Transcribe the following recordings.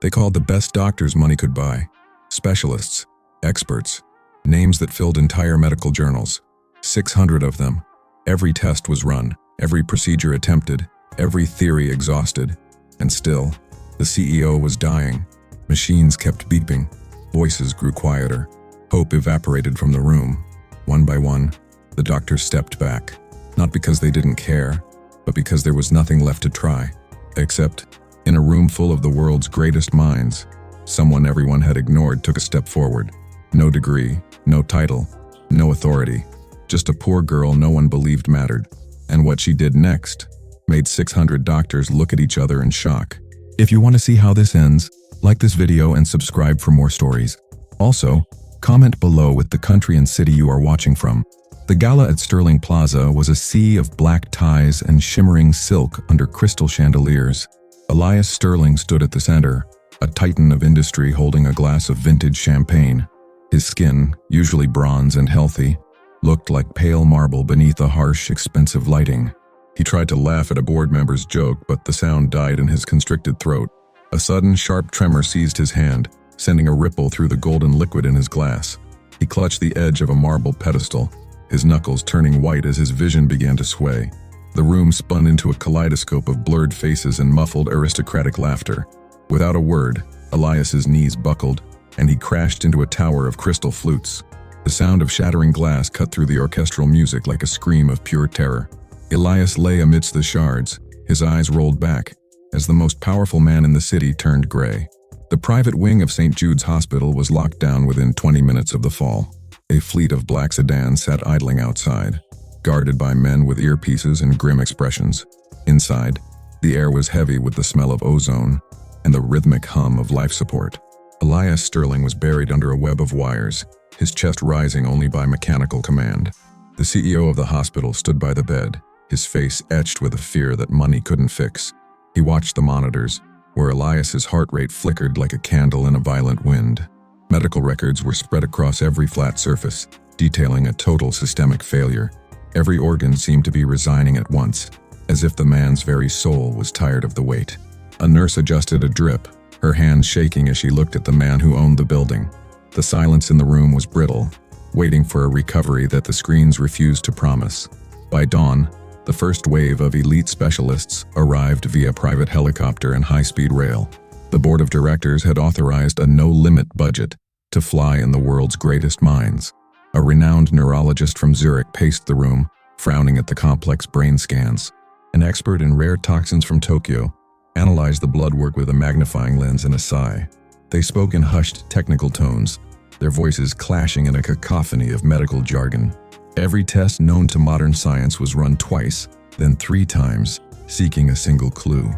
They called the best doctors money could buy. Specialists, experts, names that filled entire medical journals. 600 of them. Every test was run, every procedure attempted, every theory exhausted. And still, the CEO was dying. Machines kept beeping. Voices grew quieter. Hope evaporated from the room. One by one, the doctors stepped back. Not because they didn't care, but because there was nothing left to try. Except, in a room full of the world's greatest minds, someone everyone had ignored took a step forward. No degree, no title, no authority. Just a poor girl no one believed mattered. And what she did next made 600 doctors look at each other in shock. If you want to see how this ends, like this video and subscribe for more stories. Also, comment below with the country and city you are watching from. The gala at Sterling Plaza was a sea of black ties and shimmering silk under crystal chandeliers. Elias Sterling stood at the center, a titan of industry holding a glass of vintage champagne. His skin, usually bronze and healthy, looked like pale marble beneath a harsh, expensive lighting. He tried to laugh at a board member's joke, but the sound died in his constricted throat. A sudden, sharp tremor seized his hand, sending a ripple through the golden liquid in his glass. He clutched the edge of a marble pedestal, his knuckles turning white as his vision began to sway. The room spun into a kaleidoscope of blurred faces and muffled aristocratic laughter. Without a word, Elias's knees buckled, and he crashed into a tower of crystal flutes. The sound of shattering glass cut through the orchestral music like a scream of pure terror. Elias lay amidst the shards, his eyes rolled back, as the most powerful man in the city turned gray. The private wing of St. Jude's Hospital was locked down within 20 minutes of the fall. A fleet of black sedans sat idling outside, guarded by men with earpieces and grim expressions. Inside, the air was heavy with the smell of ozone and the rhythmic hum of life support. Elias Sterling was buried under a web of wires, his chest rising only by mechanical command. The CEO of the hospital stood by the bed, his face etched with a fear that money couldn't fix. He watched the monitors, where Elias's heart rate flickered like a candle in a violent wind. Medical records were spread across every flat surface, detailing a total systemic failure. Every organ seemed to be resigning at once, as if the man's very soul was tired of the wait. A nurse adjusted a drip, her hands shaking as she looked at the man who owned the building. The silence in the room was brittle, waiting for a recovery that the screens refused to promise. By dawn, the first wave of elite specialists arrived via private helicopter and high-speed rail. The board of directors had authorized a no-limit budget to fly in the world's greatest minds. A renowned neurologist from Zurich paced the room, frowning at the complex brain scans. An expert in rare toxins from Tokyo analyzed the blood work with a magnifying lens and a sigh. They spoke in hushed, technical tones, their voices clashing in a cacophony of medical jargon. Every test known to modern science was run twice, then 3 times, seeking a single clue.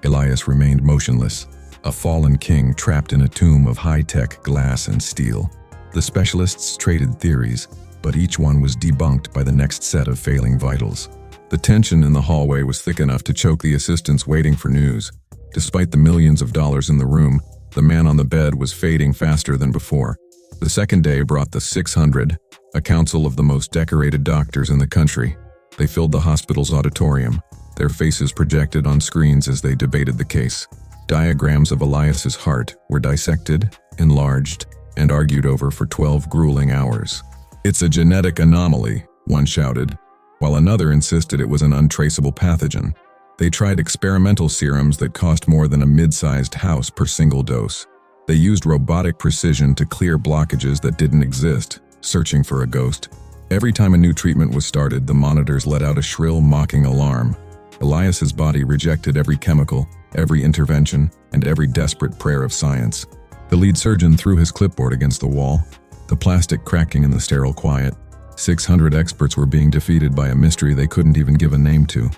Elias remained motionless, a fallen king trapped in a tomb of high-tech glass and steel. The specialists traded theories, but each one was debunked by the next set of failing vitals. The tension in the hallway was thick enough to choke the assistants waiting for news. Despite the millions of dollars in the room, the man on the bed was fading faster than before. The second day brought the 600, a council of the most decorated doctors in the country. They filled the hospital's auditorium, their faces projected on screens as they debated the case. Diagrams of Elias's heart were dissected, enlarged, and argued over for 12 grueling hours. "It's a genetic anomaly," one shouted, while another insisted it was an untraceable pathogen. They tried experimental serums that cost more than a mid-sized house per single dose. They used robotic precision to clear blockages that didn't exist, searching for a ghost. Every time a new treatment was started, the monitors let out a shrill, mocking alarm. Elias's body rejected every chemical, every intervention, and every desperate prayer of science. The lead surgeon threw his clipboard against the wall, the plastic cracking in the sterile quiet. 600 experts were being defeated by a mystery they couldn't even give a name to.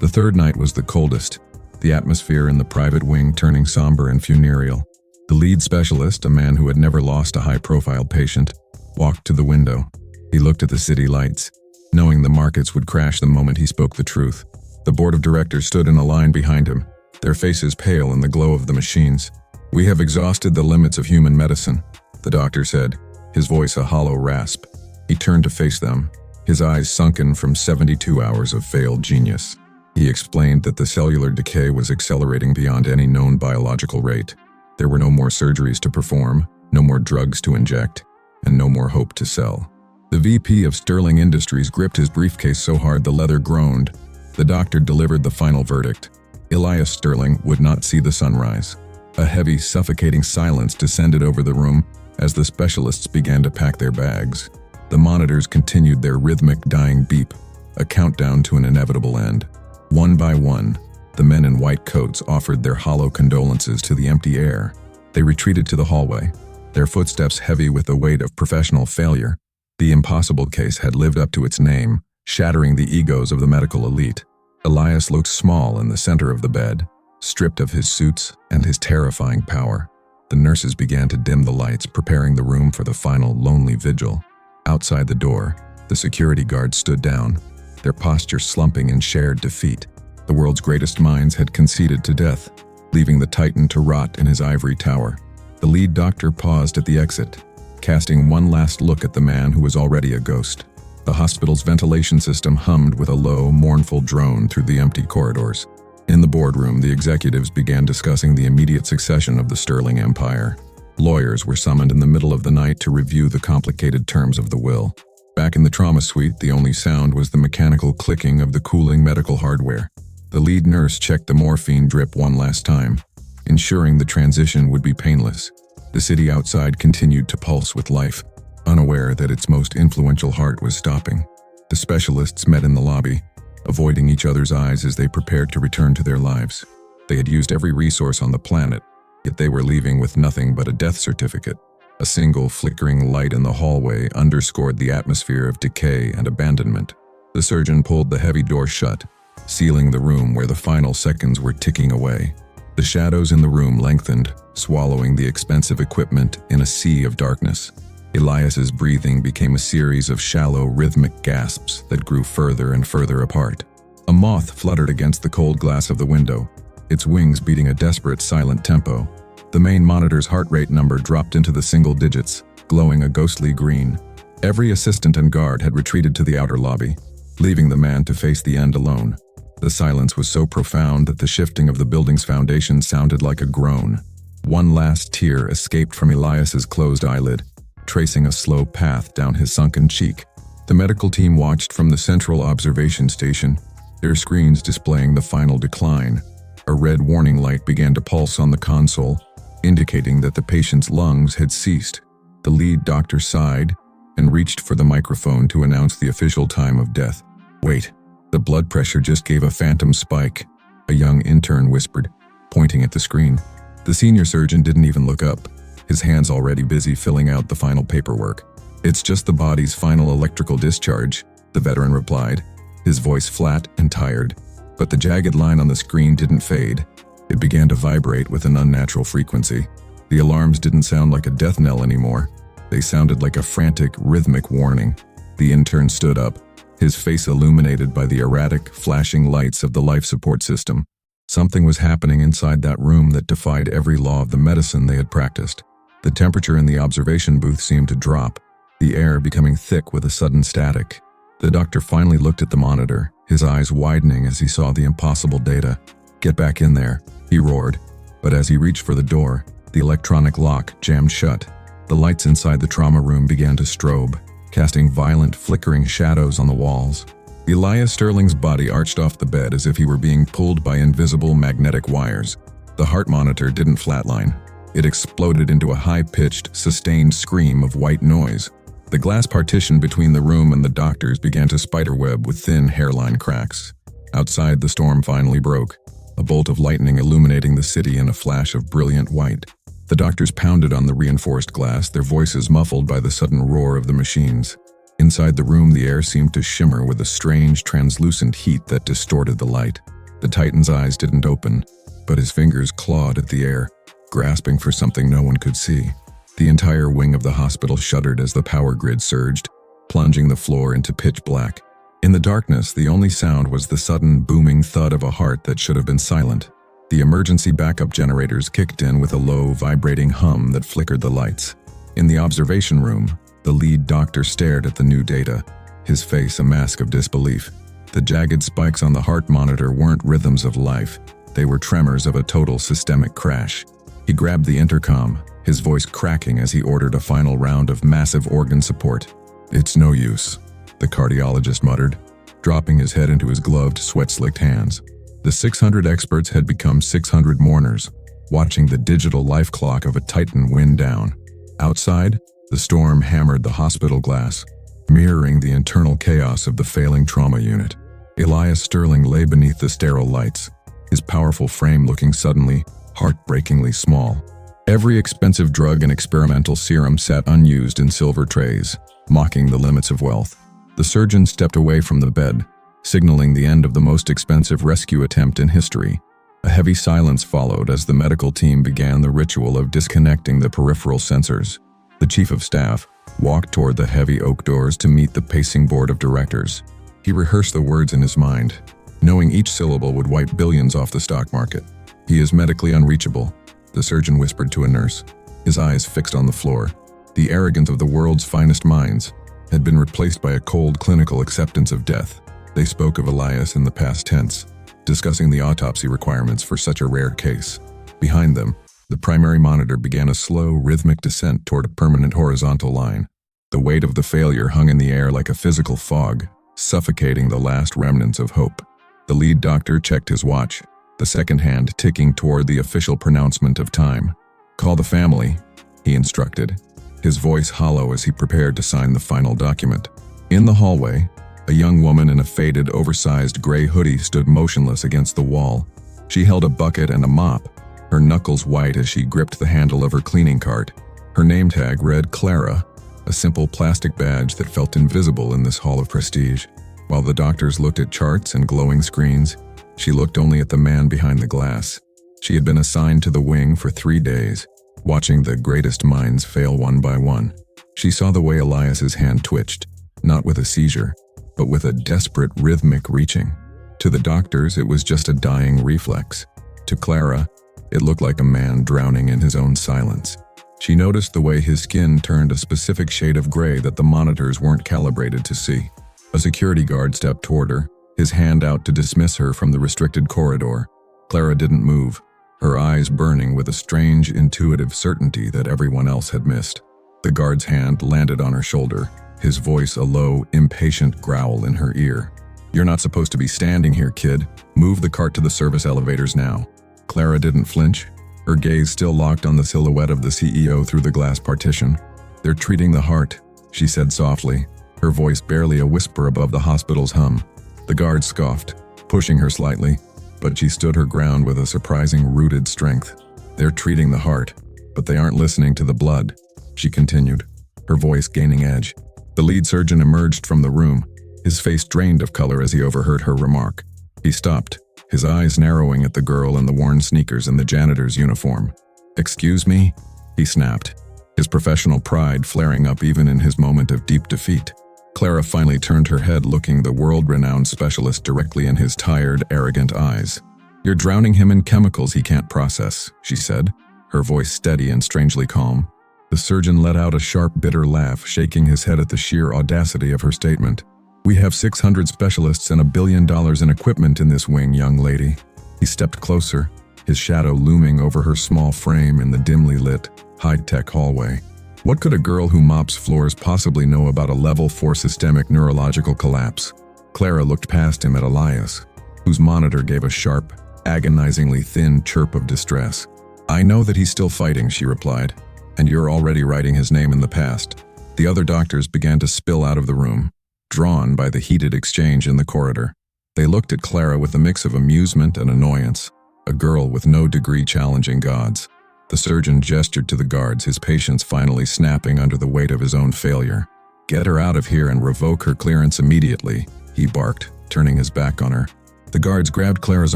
The third night was the coldest, the atmosphere in the private wing turning somber and funereal. The lead specialist, a man who had never lost a high-profile patient, walked to the window. He looked at the city lights, knowing the markets would crash the moment he spoke the truth. The board of directors stood in a line behind him, their faces pale in the glow of the machines. "We have exhausted the limits of human medicine," the doctor said, his voice a hollow rasp. He turned to face them, his eyes sunken from 72 hours of failed genius. He explained that the cellular decay was accelerating beyond any known biological rate. There were no more surgeries to perform, no more drugs to inject, and no more hope to sell. The VP of Sterling Industries gripped his briefcase so hard the leather groaned. The doctor delivered the final verdict. Elias Sterling would not see the sunrise. A heavy, suffocating silence descended over the room as the specialists began to pack their bags. The monitors continued their rhythmic dying beep, a countdown to an inevitable end. One by one, the men in white coats offered their hollow condolences to the empty air. They retreated to the hallway, their footsteps heavy with the weight of professional failure. The impossible case had lived up to its name, shattering the egos of the medical elite. Elias looked small in the center of the bed, stripped of his suits and his terrifying power. The nurses began to dim the lights, preparing the room for the final lonely vigil. Outside the door, the security guards stood down, their posture slumping in shared defeat. The world's greatest minds had conceded to death, leaving the Titan to rot in his ivory tower. The lead doctor paused at the exit, casting one last look at the man who was already a ghost. The hospital's ventilation system hummed with a low, mournful drone through the empty corridors. In the boardroom, the executives began discussing the immediate succession of the Sterling Empire. Lawyers were summoned in the middle of the night to review the complicated terms of the will. Back in the trauma suite, the only sound was the mechanical clicking of the cooling medical hardware. The lead nurse checked the morphine drip one last time, ensuring the transition would be painless. The city outside continued to pulse with life, unaware that its most influential heart was stopping. The specialists met in the lobby, avoiding each other's eyes as they prepared to return to their lives. They had used every resource on the planet, yet they were leaving with nothing but a death certificate. A single flickering light in the hallway underscored the atmosphere of decay and abandonment. The surgeon pulled the heavy door shut, sealing the room where the final seconds were ticking away. The shadows in the room lengthened, swallowing the expensive equipment in a sea of darkness. Elias's breathing became a series of shallow, rhythmic gasps that grew further and further apart. A moth fluttered against the cold glass of the window, its wings beating a desperate, silent tempo. The main monitor's heart rate number dropped into the single digits, glowing a ghostly green. Every assistant and guard had retreated to the outer lobby, leaving the man to face the end alone. The silence was so profound that the shifting of the building's foundation sounded like a groan. One last tear escaped from Elias's closed eyelid, tracing a slow path down his sunken cheek. The medical team watched from the central observation station, their screens displaying the final decline. A red warning light began to pulse on the console, indicating that the patient's lungs had ceased. The lead doctor sighed and reached for the microphone to announce the official time of death. "Wait, the blood pressure just gave a phantom spike," a young intern whispered, pointing at the screen. The senior surgeon didn't even look up, his hands already busy filling out the final paperwork. "It's just the body's final electrical discharge," the veteran replied, his voice flat and tired. But the jagged line on the screen didn't fade. It began to vibrate with an unnatural frequency. The alarms didn't sound like a death knell anymore. They sounded like a frantic, rhythmic warning. The intern stood up, his face illuminated by the erratic, flashing lights of the life support system. Something was happening inside that room that defied every law of the medicine they had practiced. The temperature in the observation booth seemed to drop, the air becoming thick with a sudden static. The doctor finally looked at the monitor, his eyes widening as he saw the impossible data. "Get back in there," he roared. But as he reached for the door, the electronic lock jammed shut. The lights inside the trauma room began to strobe, casting violent, flickering shadows on the walls. Elias Sterling's body arched off the bed as if he were being pulled by invisible magnetic wires. The heart monitor didn't flatline. It exploded into a high-pitched, sustained scream of white noise. The glass partition between the room and the doctor's began to spiderweb with thin hairline cracks. Outside, the storm finally broke, a bolt of lightning illuminating the city in a flash of brilliant white. The doctors pounded on the reinforced glass, their voices muffled by the sudden roar of the machines. Inside the room, the air seemed to shimmer with a strange, translucent heat that distorted the light. The Titan's eyes didn't open, but his fingers clawed at the air, grasping for something no one could see. The entire wing of the hospital shuddered as the power grid surged, plunging the floor into pitch black. In the darkness, the only sound was the sudden, booming thud of a heart that should have been silent. The emergency backup generators kicked in with a low, vibrating hum that flickered the lights. In the observation room, the lead doctor stared at the new data, his face a mask of disbelief. The jagged spikes on the heart monitor weren't rhythms of life. They were tremors of a total systemic crash. He grabbed the intercom, his voice cracking as he ordered a final round of massive organ support. "It's no use," the cardiologist muttered, dropping his head into his gloved, sweat-slicked hands. The 600 experts had become 600 mourners, watching the digital life clock of a titan wind down. Outside, the storm hammered the hospital glass, mirroring the internal chaos of the failing trauma unit. Elias Sterling lay beneath the sterile lights, his powerful frame looking suddenly, heartbreakingly small. Every expensive drug and experimental serum sat unused in silver trays, mocking the limits of wealth. The surgeon stepped away from the bed, signaling the end of the most expensive rescue attempt in history. A heavy silence followed as the medical team began the ritual of disconnecting the peripheral sensors. The chief of staff walked toward the heavy oak doors to meet the pacing board of directors. He rehearsed the words in his mind, knowing each syllable would wipe billions off the stock market. "He is medically unreachable," the surgeon whispered to a nurse, his eyes fixed on the floor. The arrogance of the world's finest minds had been replaced by a cold clinical acceptance of death. They spoke of Elias in the past tense, discussing the autopsy requirements for such a rare case. Behind them, the primary monitor began a slow, rhythmic descent toward a permanent horizontal line. The weight of the failure hung in the air like a physical fog, suffocating the last remnants of hope. The lead doctor checked his watch, the second hand ticking toward the official pronouncement of time. "Call the family," he instructed, his voice hollow as he prepared to sign the final document. In the hallway, a young woman in a faded, oversized gray hoodie stood motionless against the wall. She held a bucket and a mop, her knuckles white as she gripped the handle of her cleaning cart. Her name tag read Clara, a simple plastic badge that felt invisible in this hall of prestige. While the doctors looked at charts and glowing screens, she looked only at the man behind the glass. She had been assigned to the wing for 3 days, watching the greatest minds fail one by one. She saw the way Elias's hand twitched, not with a seizure, but with a desperate rhythmic reaching. To the doctors, it was just a dying reflex. To Clara, it looked like a man drowning in his own silence. She noticed the way his skin turned a specific shade of gray that the monitors weren't calibrated to see. A security guard stepped toward her, his hand out to dismiss her from the restricted corridor. Clara didn't move, her eyes burning with a strange, intuitive certainty that everyone else had missed. The guard's hand landed on her shoulder, his voice a low, impatient growl in her ear. "You're not supposed to be standing here, kid. Move the cart to the service elevators now." Clara didn't flinch, her gaze still locked on the silhouette of the CEO through the glass partition. "They're treating the heart," she said softly, her voice barely a whisper above the hospital's hum. The guard scoffed, pushing her slightly, but she stood her ground with a surprising rooted strength. "They're treating the heart, but they aren't listening to the blood," she continued, her voice gaining edge. The lead surgeon emerged from the room, his face drained of color as he overheard her remark. He stopped, his eyes narrowing at the girl in the worn sneakers and the janitor's uniform. "Excuse me?" he snapped, his professional pride flaring up even in his moment of deep defeat. Clara finally turned her head, looking the world-renowned specialist directly in his tired, arrogant eyes. "You're drowning him in chemicals he can't process," she said, her voice steady and strangely calm. The surgeon let out a sharp, bitter laugh, shaking his head at the sheer audacity of her statement. "We have 600 specialists and $1 billion in equipment in this wing, young lady." He stepped closer, his shadow looming over her small frame in the dimly lit, high-tech hallway. What could a girl who mops floors possibly know about a level 4 systemic neurological collapse? Clara looked past him at Elias, whose monitor gave a sharp, agonizingly thin chirp of distress. "I know that he's still fighting," she replied, "and you're already writing his name in the past." The other doctors began to spill out of the room, drawn by the heated exchange in the corridor. They looked at Clara with a mix of amusement and annoyance, a girl with no degree challenging gods. The surgeon gestured to the guards, his patience finally snapping under the weight of his own failure. "Get her out of here and revoke her clearance immediately," he barked, turning his back on her. The guards grabbed Clara's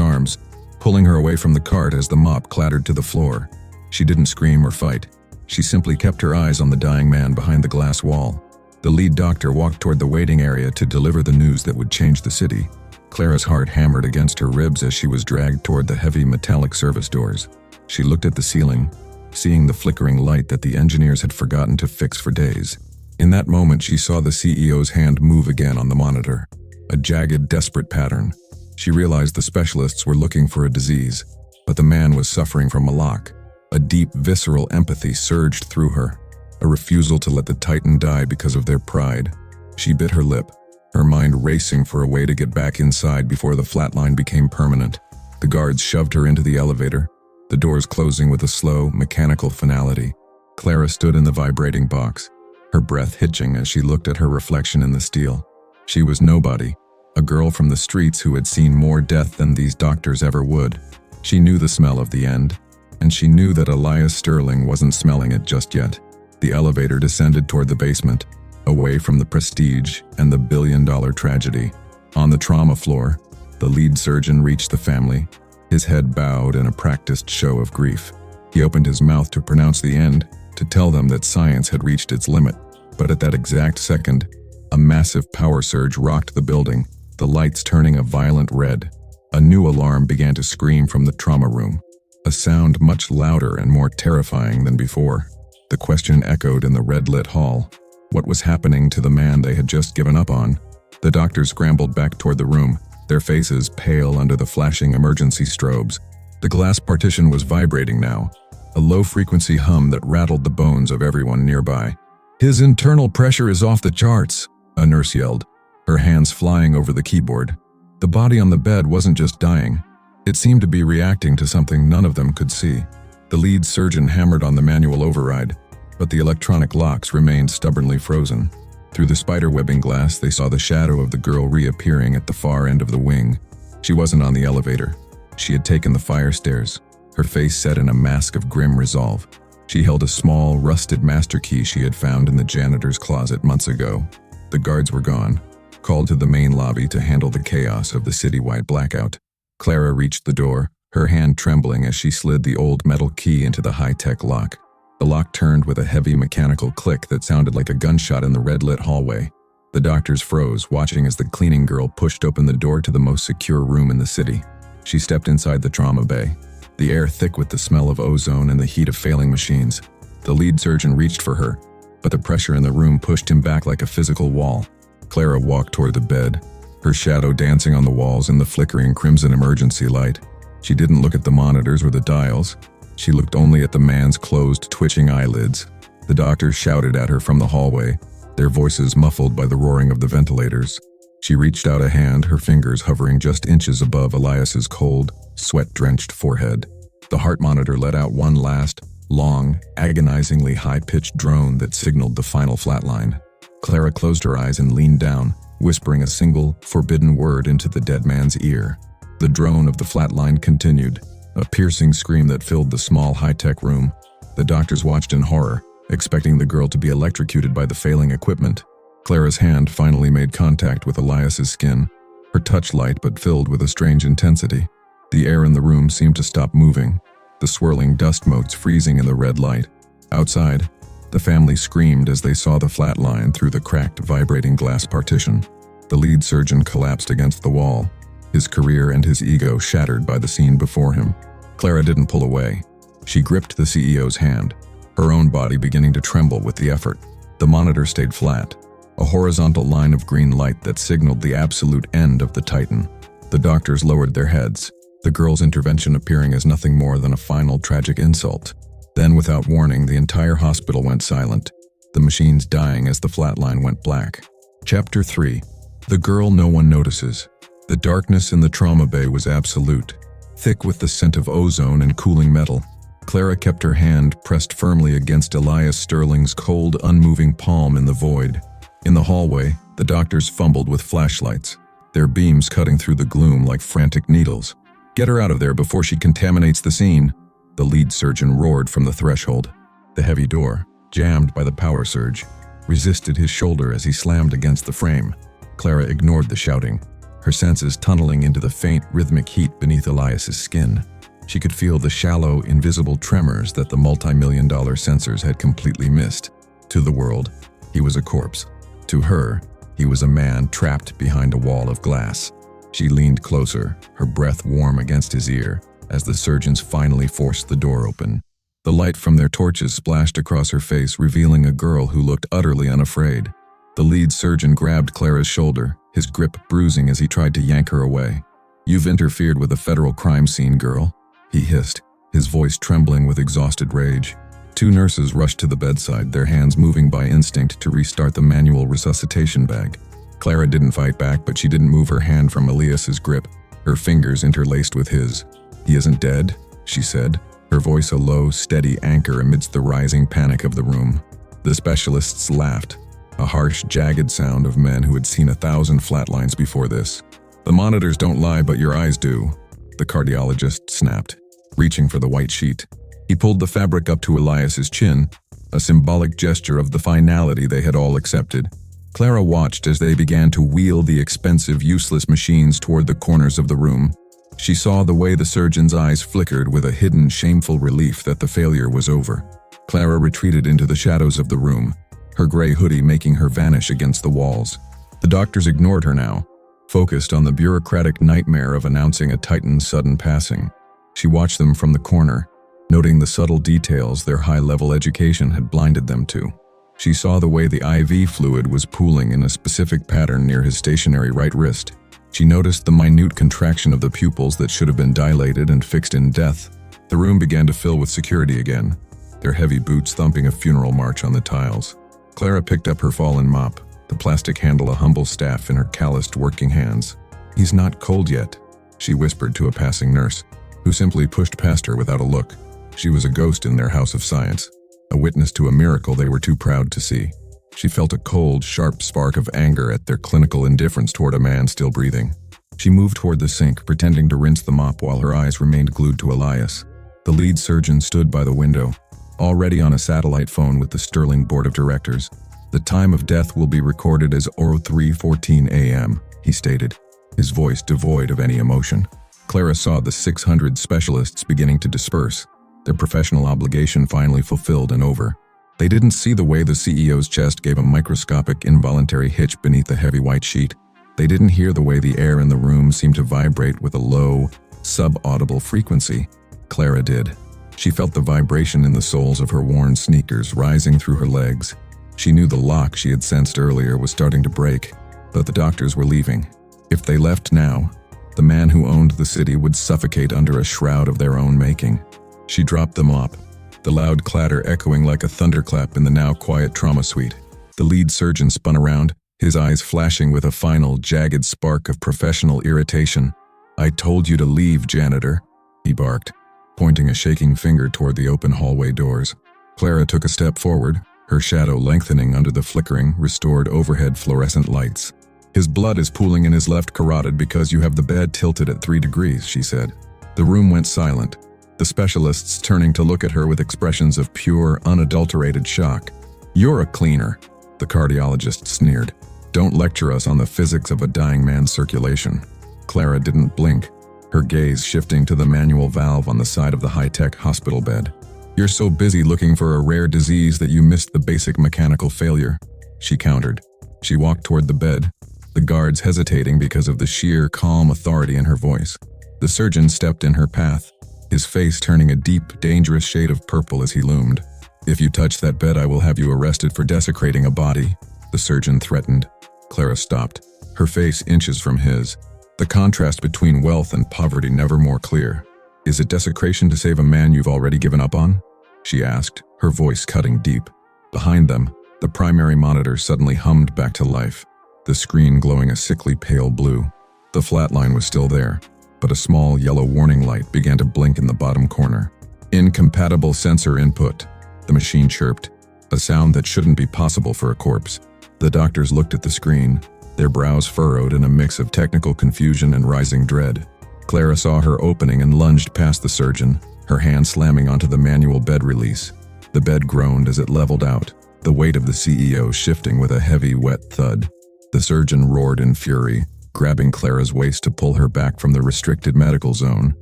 arms, pulling her away from the cart as the mop clattered to the floor. She didn't scream or fight. She simply kept her eyes on the dying man behind the glass wall. The lead doctor walked toward the waiting area to deliver the news that would change the city. Clara's heart hammered against her ribs as she was dragged toward the heavy metallic service doors. She looked at the ceiling, seeing the flickering light that the engineers had forgotten to fix for days. In that moment, she saw the CEO's hand move again on the monitor, a jagged, desperate pattern. She realized the specialists were looking for a disease, but the man was suffering from a lock. A deep, visceral empathy surged through her, a refusal to let the Titan die because of their pride. She bit her lip, her mind racing for a way to get back inside before the flatline became permanent. The guards shoved her into the elevator, the doors closing with a slow, mechanical finality. Clara stood in the vibrating box, her breath hitching as she looked at her reflection in the steel. She was nobody, a girl from the streets who had seen more death than these doctors ever would. She knew the smell of the end, and she knew that Elias Sterling wasn't smelling it just yet. The elevator descended toward the basement, away from the prestige and the billion-dollar tragedy. On the trauma floor, the lead surgeon reached the family, his head bowed in a practiced show of grief. He opened his mouth to pronounce the end, to tell them that science had reached its limit. But at that exact second, a massive power surge rocked the building, the lights turning a violent red. A new alarm began to scream from the trauma room, a sound much louder and more terrifying than before. The question echoed in the red-lit hall. What was happening to the man they had just given up on? The doctors scrambled back toward the room, their faces pale under the flashing emergency strobes. The glass partition was vibrating now, a low-frequency hum that rattled the bones of everyone nearby. "His internal pressure is off the charts," a nurse yelled, her hands flying over the keyboard. The body on the bed wasn't just dying. It seemed to be reacting to something none of them could see. The lead surgeon hammered on the manual override, but the electronic locks remained stubbornly frozen. Through the spider-webbing glass, they saw the shadow of the girl reappearing at the far end of the wing. She wasn't on the elevator. She had taken the fire stairs, her face set in a mask of grim resolve. She held a small, rusted master key she had found in the janitor's closet months ago. The guards were gone, called to the main lobby to handle the chaos of the citywide blackout. Clara reached the door, her hand trembling as she slid the old metal key into the high-tech lock. The lock turned with a heavy mechanical click that sounded like a gunshot in the red-lit hallway. The doctors froze, watching as the cleaning girl pushed open the door to the most secure room in the city. She stepped inside the trauma bay, the air thick with the smell of ozone and the heat of failing machines. The lead surgeon reached for her, but the pressure in the room pushed him back like a physical wall. Clara walked toward the bed, her shadow dancing on the walls in the flickering crimson emergency light. She didn't look at the monitors or the dials. She looked only at the man's closed, twitching eyelids. The doctors shouted at her from the hallway, their voices muffled by the roaring of the ventilators. She reached out a hand, her fingers hovering just inches above Elias's cold, sweat-drenched forehead. The heart monitor let out one last, long, agonizingly high-pitched drone that signaled the final flatline. Clara closed her eyes and leaned down, whispering a single, forbidden word into the dead man's ear. The drone of the flatline continued, a piercing scream that filled the small high-tech room. The doctors watched in horror, expecting the girl to be electrocuted by the failing equipment. Clara's hand finally made contact with Elias's skin, her touch light but filled with a strange intensity. The air in the room seemed to stop moving, the swirling dust motes freezing in the red light. Outside, the family screamed as they saw the flatline through the cracked, vibrating glass partition. The lead surgeon collapsed against the wall, his career and his ego shattered by the scene before him. Clara didn't pull away. She gripped the CEO's hand, her own body beginning to tremble with the effort. The monitor stayed flat, a horizontal line of green light that signaled the absolute end of the Titan. The doctors lowered their heads, the girl's intervention appearing as nothing more than a final tragic insult. Then, without warning, the entire hospital went silent, the machines dying as the flatline went black. Chapter 3. The girl no one notices. The darkness in the trauma bay was absolute, thick with the scent of ozone and cooling metal. Clara kept her hand pressed firmly against Elias Sterling's cold, unmoving palm in the void. In the hallway, the doctors fumbled with flashlights, their beams cutting through the gloom like frantic needles. "Get her out of there before she contaminates the scene," the lead surgeon roared from the threshold. The heavy door, jammed by the power surge, resisted his shoulder as he slammed against the frame. Clara ignored the shouting, her senses tunneling into the faint, rhythmic heat beneath Elias's skin. She could feel the shallow, invisible tremors that the multi-million-dollar sensors had completely missed. To the world, he was a corpse. To her, he was a man trapped behind a wall of glass. She leaned closer, her breath warm against his ear, as the surgeons finally forced the door open. The light from their torches splashed across her face, revealing a girl who looked utterly unafraid. The lead surgeon grabbed Clara's shoulder, his grip bruising as he tried to yank her away. "You've interfered with a federal crime scene, girl," he hissed, his voice trembling with exhausted rage. Two nurses rushed to the bedside, their hands moving by instinct to restart the manual resuscitation bag. Clara didn't fight back, but she didn't move her hand from Elias's grip, her fingers interlaced with his. "He isn't dead," she said, her voice a low, steady anchor amidst the rising panic of the room. The specialists laughed, a harsh, jagged sound of men who had seen 1,000 flatlines before this. "The monitors don't lie, but your eyes do," the cardiologist snapped, reaching for the white sheet. He pulled the fabric up to Elias's chin, a symbolic gesture of the finality they had all accepted. Clara watched as they began to wheel the expensive, useless machines toward the corners of the room. She saw the way the surgeon's eyes flickered with a hidden, shameful relief that the failure was over. Clara retreated into the shadows of the room, her gray hoodie making her vanish against the walls. The doctors ignored her now, focused on the bureaucratic nightmare of announcing a Titan's sudden passing. She watched them from the corner, noting the subtle details their high-level education had blinded them to. She saw the way the IV fluid was pooling in a specific pattern near his stationary right wrist. She noticed the minute contraction of the pupils that should have been dilated and fixed in death. The room began to fill with security again, their heavy boots thumping a funeral march on the tiles. Clara picked up her fallen mop, the plastic handle a humble staff in her calloused working hands. "He's not cold yet," she whispered to a passing nurse, who simply pushed past her without a look. She was a ghost in their house of science, a witness to a miracle they were too proud to see. She felt a cold, sharp spark of anger at their clinical indifference toward a man still breathing. She moved toward the sink, pretending to rinse the mop while her eyes remained glued to Elias. The lead surgeon stood by the window, already on a satellite phone with the Sterling Board of Directors. "The time of death will be recorded as 03:14 a.m., he stated, his voice devoid of any emotion. Clara saw the 600 specialists beginning to disperse, their professional obligation finally fulfilled and over. They didn't see the way the CEO's chest gave a microscopic, involuntary hitch beneath the heavy white sheet. They didn't hear the way the air in the room seemed to vibrate with a low, sub-audible frequency. Clara did. She felt the vibration in the soles of her worn sneakers rising through her legs. She knew the lock she had sensed earlier was starting to break, but the doctors were leaving. If they left now, the man who owned the city would suffocate under a shroud of their own making. She dropped the mop, the loud clatter echoing like a thunderclap in the now quiet trauma suite. The lead surgeon spun around, his eyes flashing with a final, jagged spark of professional irritation. "I told you to leave, janitor," he barked, pointing a shaking finger toward the open hallway doors. Clara took a step forward, her shadow lengthening under the flickering, restored overhead fluorescent lights. "His blood is pooling in his left carotid because you have the bed tilted at 3 degrees, she said. The room went silent, the specialists turning to look at her with expressions of pure, unadulterated shock. "You're a cleaner," the cardiologist sneered. "Don't lecture us on the physics of a dying man's circulation." Clara didn't blink, her gaze shifting to the manual valve on the side of the high-tech hospital bed. "You're so busy looking for a rare disease that you missed the basic mechanical failure," she countered. She walked toward the bed, the guards hesitating because of the sheer, calm authority in her voice. The surgeon stepped in her path, his face turning a deep, dangerous shade of purple as he loomed. "If you touch that bed, I will have you arrested for desecrating a body," the surgeon threatened. Clara stopped, her face inches from his, the contrast between wealth and poverty never more clear. "Is it desecration to save a man you've already given up on?" she asked, her voice cutting deep. Behind them, the primary monitor suddenly hummed back to life, the screen glowing a sickly pale blue. The flatline was still there, but a small yellow warning light began to blink in the bottom corner. "Incompatible sensor input," the machine chirped, a sound that shouldn't be possible for a corpse. The doctors looked at the screen, their brows furrowed in a mix of technical confusion and rising dread. Clara saw her opening and lunged past the surgeon, her hand slamming onto the manual bed release. The bed groaned as it leveled out, the weight of the CEO shifting with a heavy, wet thud. The surgeon roared in fury, grabbing Clara's waist to pull her back from the restricted medical zone.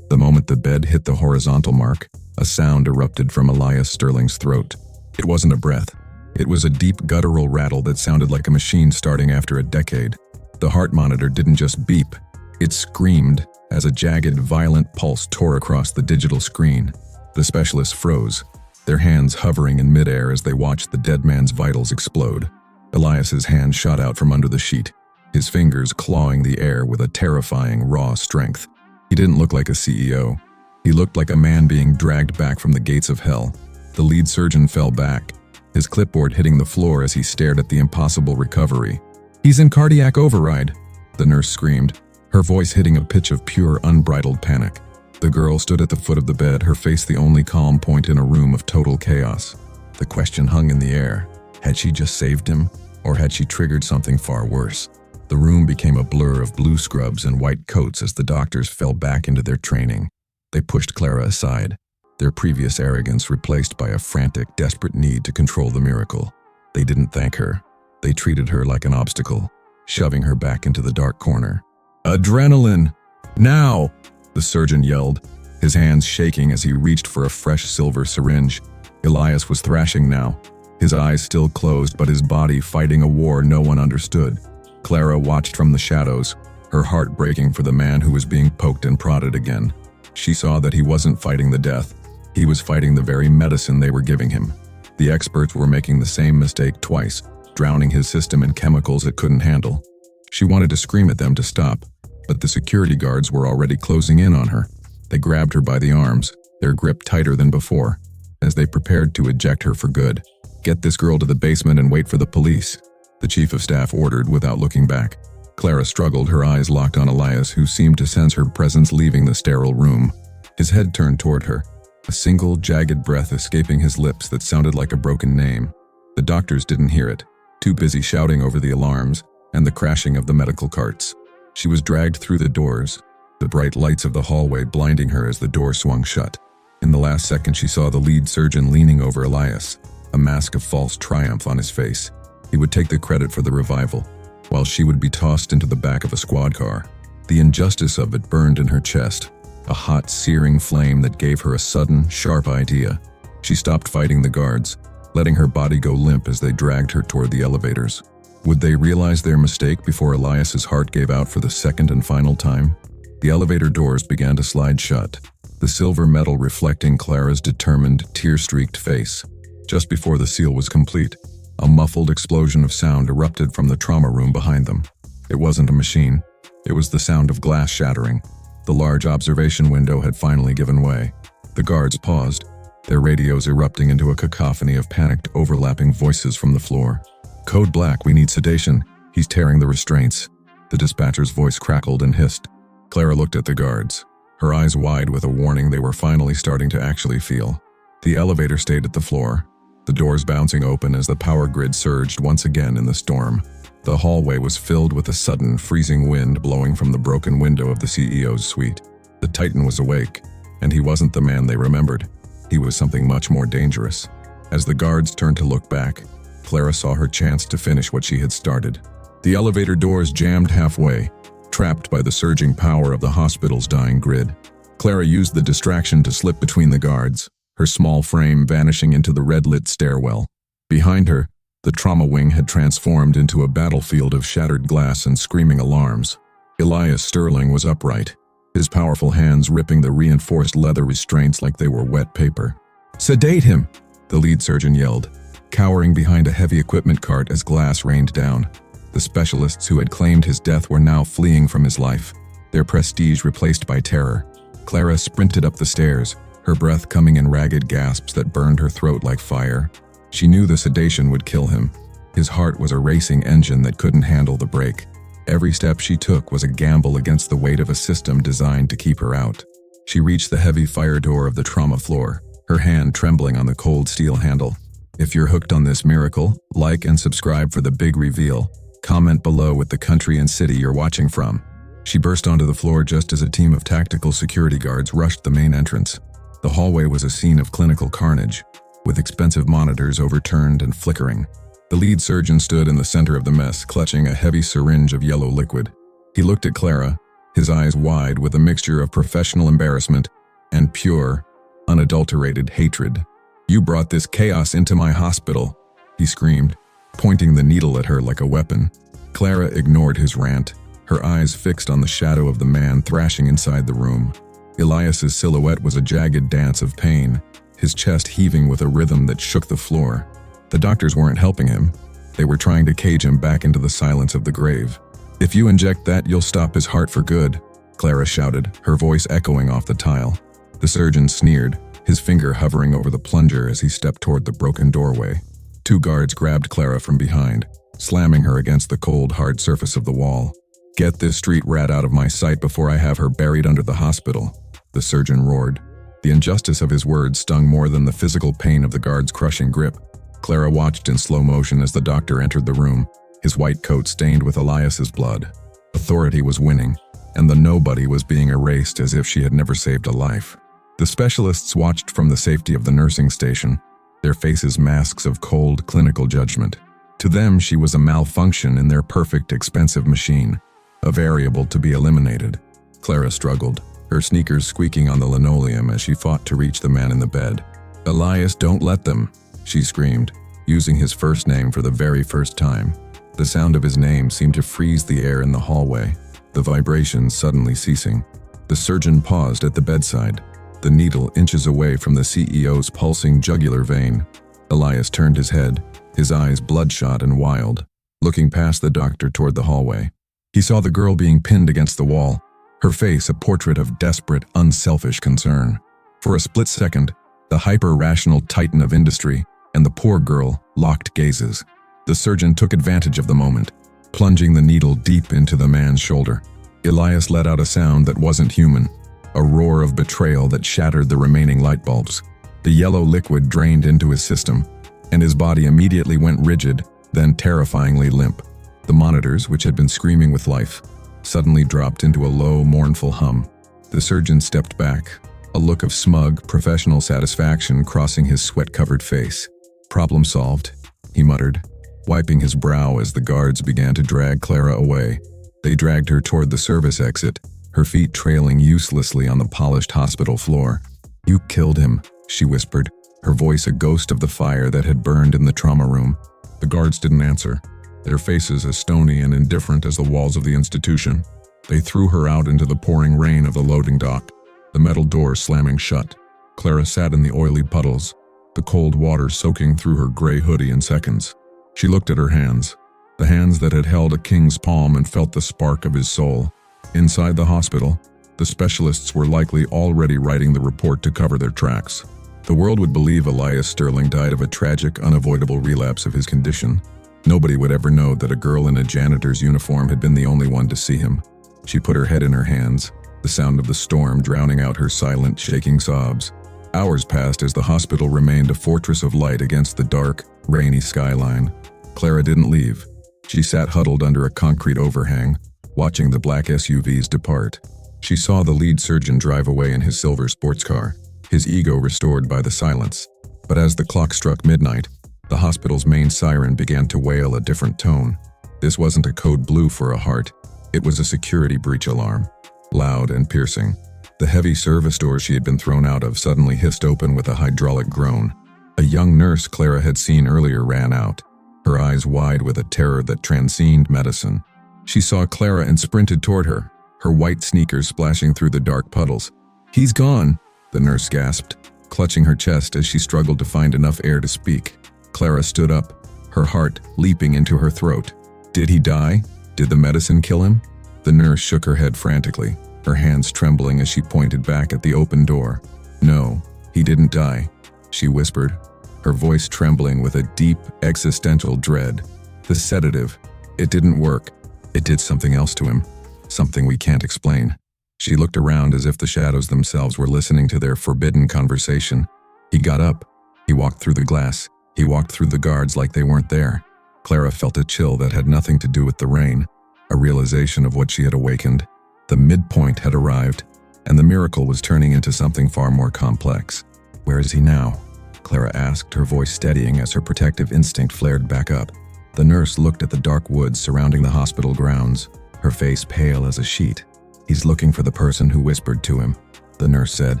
The moment the bed hit the horizontal mark, a sound erupted from Elias Sterling's throat. It wasn't a breath. It was a deep guttural rattle that sounded like a machine starting after a decade. The heart monitor didn't just beep, it screamed as a jagged, violent pulse tore across the digital screen. The specialists froze, their hands hovering in midair as they watched the dead man's vitals explode. Elias's hand shot out from under the sheet, his fingers clawing the air with a terrifying, raw strength. He didn't look like a CEO. He looked like a man being dragged back from the gates of hell. The lead surgeon fell back, his clipboard hitting the floor as he stared at the impossible recovery. "He's in cardiac override," the nurse screamed, her voice hitting a pitch of pure, unbridled panic. The girl stood at the foot of the bed, her face the only calm point in a room of total chaos. The question hung in the air. Had she just saved him, or had she triggered something far worse? The room became a blur of blue scrubs and white coats as the doctors fell back into their training. They pushed Clara aside, their previous arrogance replaced by a frantic, desperate need to control the miracle. They didn't thank her. They treated her like an obstacle, shoving her back into the dark corner. "Adrenaline! Now!" the surgeon yelled, his hands shaking as he reached for a fresh silver syringe. Elias was thrashing now, his eyes still closed but his body fighting a war no one understood. Clara watched from the shadows, her heart breaking for the man who was being poked and prodded again. She saw that he wasn't fighting the death, he was fighting the very medicine they were giving him. The experts were making the same mistake twice, drowning his system in chemicals it couldn't handle. She wanted to scream at them to stop, but the security guards were already closing in on her. They grabbed her by the arms, their grip tighter than before, as they prepared to eject her for good. "Get this girl to the basement and wait for the police," the chief of staff ordered without looking back. Clara struggled, her eyes locked on Elias, who seemed to sense her presence leaving the sterile room. His head turned toward her, a single, jagged breath escaping his lips that sounded like a broken name. The doctors didn't hear it, too busy shouting over the alarms and the crashing of the medical carts. She was dragged through the doors, the bright lights of the hallway blinding her as the door swung shut. In the last second, she saw the lead surgeon leaning over Elias, a mask of false triumph on his face. He would take the credit for the revival, while she would be tossed into the back of a squad car. The injustice of it burned in her chest, a hot, searing flame that gave her a sudden, sharp idea. She stopped fighting the guards, letting her body go limp as they dragged her toward the elevators. Would they realize their mistake before Elias's heart gave out for the second and final time? The elevator doors began to slide shut, the silver metal reflecting Clara's determined, tear-streaked face. Just before the seal was complete, a muffled explosion of sound erupted from the trauma room behind them. It wasn't a machine. It was the sound of glass shattering. The large observation window had finally given way. The guards paused, their radios erupting into a cacophony of panicked, overlapping voices from the floor. "Code Black, we need sedation. He's tearing the restraints." The dispatcher's voice crackled and hissed. Clara looked at the guards, her eyes wide with a warning they were finally starting to actually feel. The elevator stayed at the floor, the doors bouncing open as the power grid surged once again in the storm. The hallway was filled with a sudden, freezing wind blowing from the broken window of the CEO's suite. The Titan was awake, and he wasn't the man they remembered. He was something much more dangerous. As the guards turned to look back, Clara saw her chance to finish what she had started. The elevator doors jammed halfway, trapped by the surging power of the hospital's dying grid. Clara used the distraction to slip between the guards, her small frame vanishing into the red-lit stairwell. Behind her, the trauma wing had transformed into a battlefield of shattered glass and screaming alarms. Elias Sterling was upright, his powerful hands ripping the reinforced leather restraints like they were wet paper. "Sedate him!" the lead surgeon yelled, cowering behind a heavy equipment cart as glass rained down. The specialists who had claimed his death were now fleeing from his life, their prestige replaced by terror. Clara sprinted up the stairs, her breath coming in ragged gasps that burned her throat like fire. She knew the sedation would kill him. His heart was a racing engine that couldn't handle the brake. Every step she took was a gamble against the weight of a system designed to keep her out. She reached the heavy fire door of the trauma floor, her hand trembling on the cold steel handle. If you're hooked on this miracle, like and subscribe for the big reveal. Comment below with the country and city you're watching from. She burst onto the floor just as a team of tactical security guards rushed the main entrance. The hallway was a scene of clinical carnage, with expensive monitors overturned and flickering. The lead surgeon stood in the center of the mess, clutching a heavy syringe of yellow liquid. He looked at Clara, his eyes wide with a mixture of professional embarrassment and pure, unadulterated hatred. "You brought this chaos into my hospital," he screamed, pointing the needle at her like a weapon. Clara ignored his rant, her eyes fixed on the shadow of the man thrashing inside the room. Elias's silhouette was a jagged dance of pain, his chest heaving with a rhythm that shook the floor. The doctors weren't helping him. They were trying to cage him back into the silence of the grave. "If you inject that, you'll stop his heart for good," Clara shouted, her voice echoing off the tile. The surgeon sneered, his finger hovering over the plunger as he stepped toward the broken doorway. 2 guards grabbed Clara from behind, slamming her against the cold, hard surface of the wall. "Get this street rat out of my sight before I have her buried under the hospital," the surgeon roared. The injustice of his words stung more than the physical pain of the guard's crushing grip. Clara watched in slow motion as the doctor entered the room, his white coat stained with Elias's blood. Authority was winning, and the nobody was being erased as if she had never saved a life. The specialists watched from the safety of the nursing station, their faces masks of cold, clinical judgment. To them, she was a malfunction in their perfect, expensive machine, a variable to be eliminated. Clara struggled, her sneakers squeaking on the linoleum as she fought to reach the man in the bed. "Elias, don't let them," she screamed, using his first name for the very first time. The sound of his name seemed to freeze the air in the hallway, the vibrations suddenly ceasing. The surgeon paused at the bedside, the needle inches away from the CEO's pulsing jugular vein. Elias turned his head, his eyes bloodshot and wild, looking past the doctor toward the hallway. He saw the girl being pinned against the wall, her face a portrait of desperate, unselfish concern. For a split second, the hyper-rational titan of industry and the poor girl locked gazes. The surgeon took advantage of the moment, plunging the needle deep into the man's shoulder. Elias let out a sound that wasn't human, a roar of betrayal that shattered the remaining light bulbs. The yellow liquid drained into his system, and his body immediately went rigid, then terrifyingly limp. The monitors, which had been screaming with life, suddenly dropped into a low, mournful hum. The surgeon stepped back, a look of smug, professional satisfaction crossing his sweat-covered face. "Problem solved," he muttered, wiping his brow as the guards began to drag Clara away. They dragged her toward the service exit, her feet trailing uselessly on the polished hospital floor. "You killed him," she whispered, her voice a ghost of the fire that had burned in the trauma room. The guards didn't answer, their faces as stony and indifferent as the walls of the institution. They threw her out into the pouring rain of the loading dock, the metal door slamming shut. Clara sat in the oily puddles, the cold water soaking through her gray hoodie in seconds. She looked at her hands, the hands that had held a king's palm, and felt the spark of his soul. Inside the hospital, the specialists were likely already writing the report to cover their tracks. The world would believe Elias Sterling died of a tragic, unavoidable relapse of his condition. Nobody would ever know that a girl in a janitor's uniform had been the only one to see him. She put her head in her hands, the sound of the storm drowning out her silent, shaking sobs. Hours passed as the hospital remained a fortress of light against the dark, rainy skyline. Clara didn't leave. She sat huddled under a concrete overhang, watching the black SUVs depart. She saw the lead surgeon drive away in his silver sports car, his ego restored by the silence. But as the clock struck midnight, the hospital's main siren began to wail a different tone. This wasn't a code blue for a heart. It was a security breach alarm, loud and piercing. The heavy service door she had been thrown out of suddenly hissed open with a hydraulic groan. A young nurse Clara had seen earlier ran out, her eyes wide with a terror that transcended medicine. She saw Clara and sprinted toward her, her white sneakers splashing through the dark puddles. "He's gone," the nurse gasped, clutching her chest as she struggled to find enough air to speak. Clara stood up, her heart leaping into her throat. Did he die? Did the medicine kill him? The nurse shook her head frantically, her hands trembling as she pointed back at the open door. "No, he didn't die," she whispered, her voice trembling with a deep, existential dread. "The sedative, it didn't work. It did something else to him, something we can't explain." She looked around as if the shadows themselves were listening to their forbidden conversation. He got up. He walked through the glass. He walked through the guards like they weren't there. Clara felt a chill that had nothing to do with the rain, a realization of what she had awakened. The midpoint had arrived, and the miracle was turning into something far more complex. "Where is he now?" Clara asked, her voice steadying as her protective instinct flared back up. The nurse looked at the dark woods surrounding the hospital grounds, her face pale as a sheet. "He's looking for the person who whispered to him," the nurse said.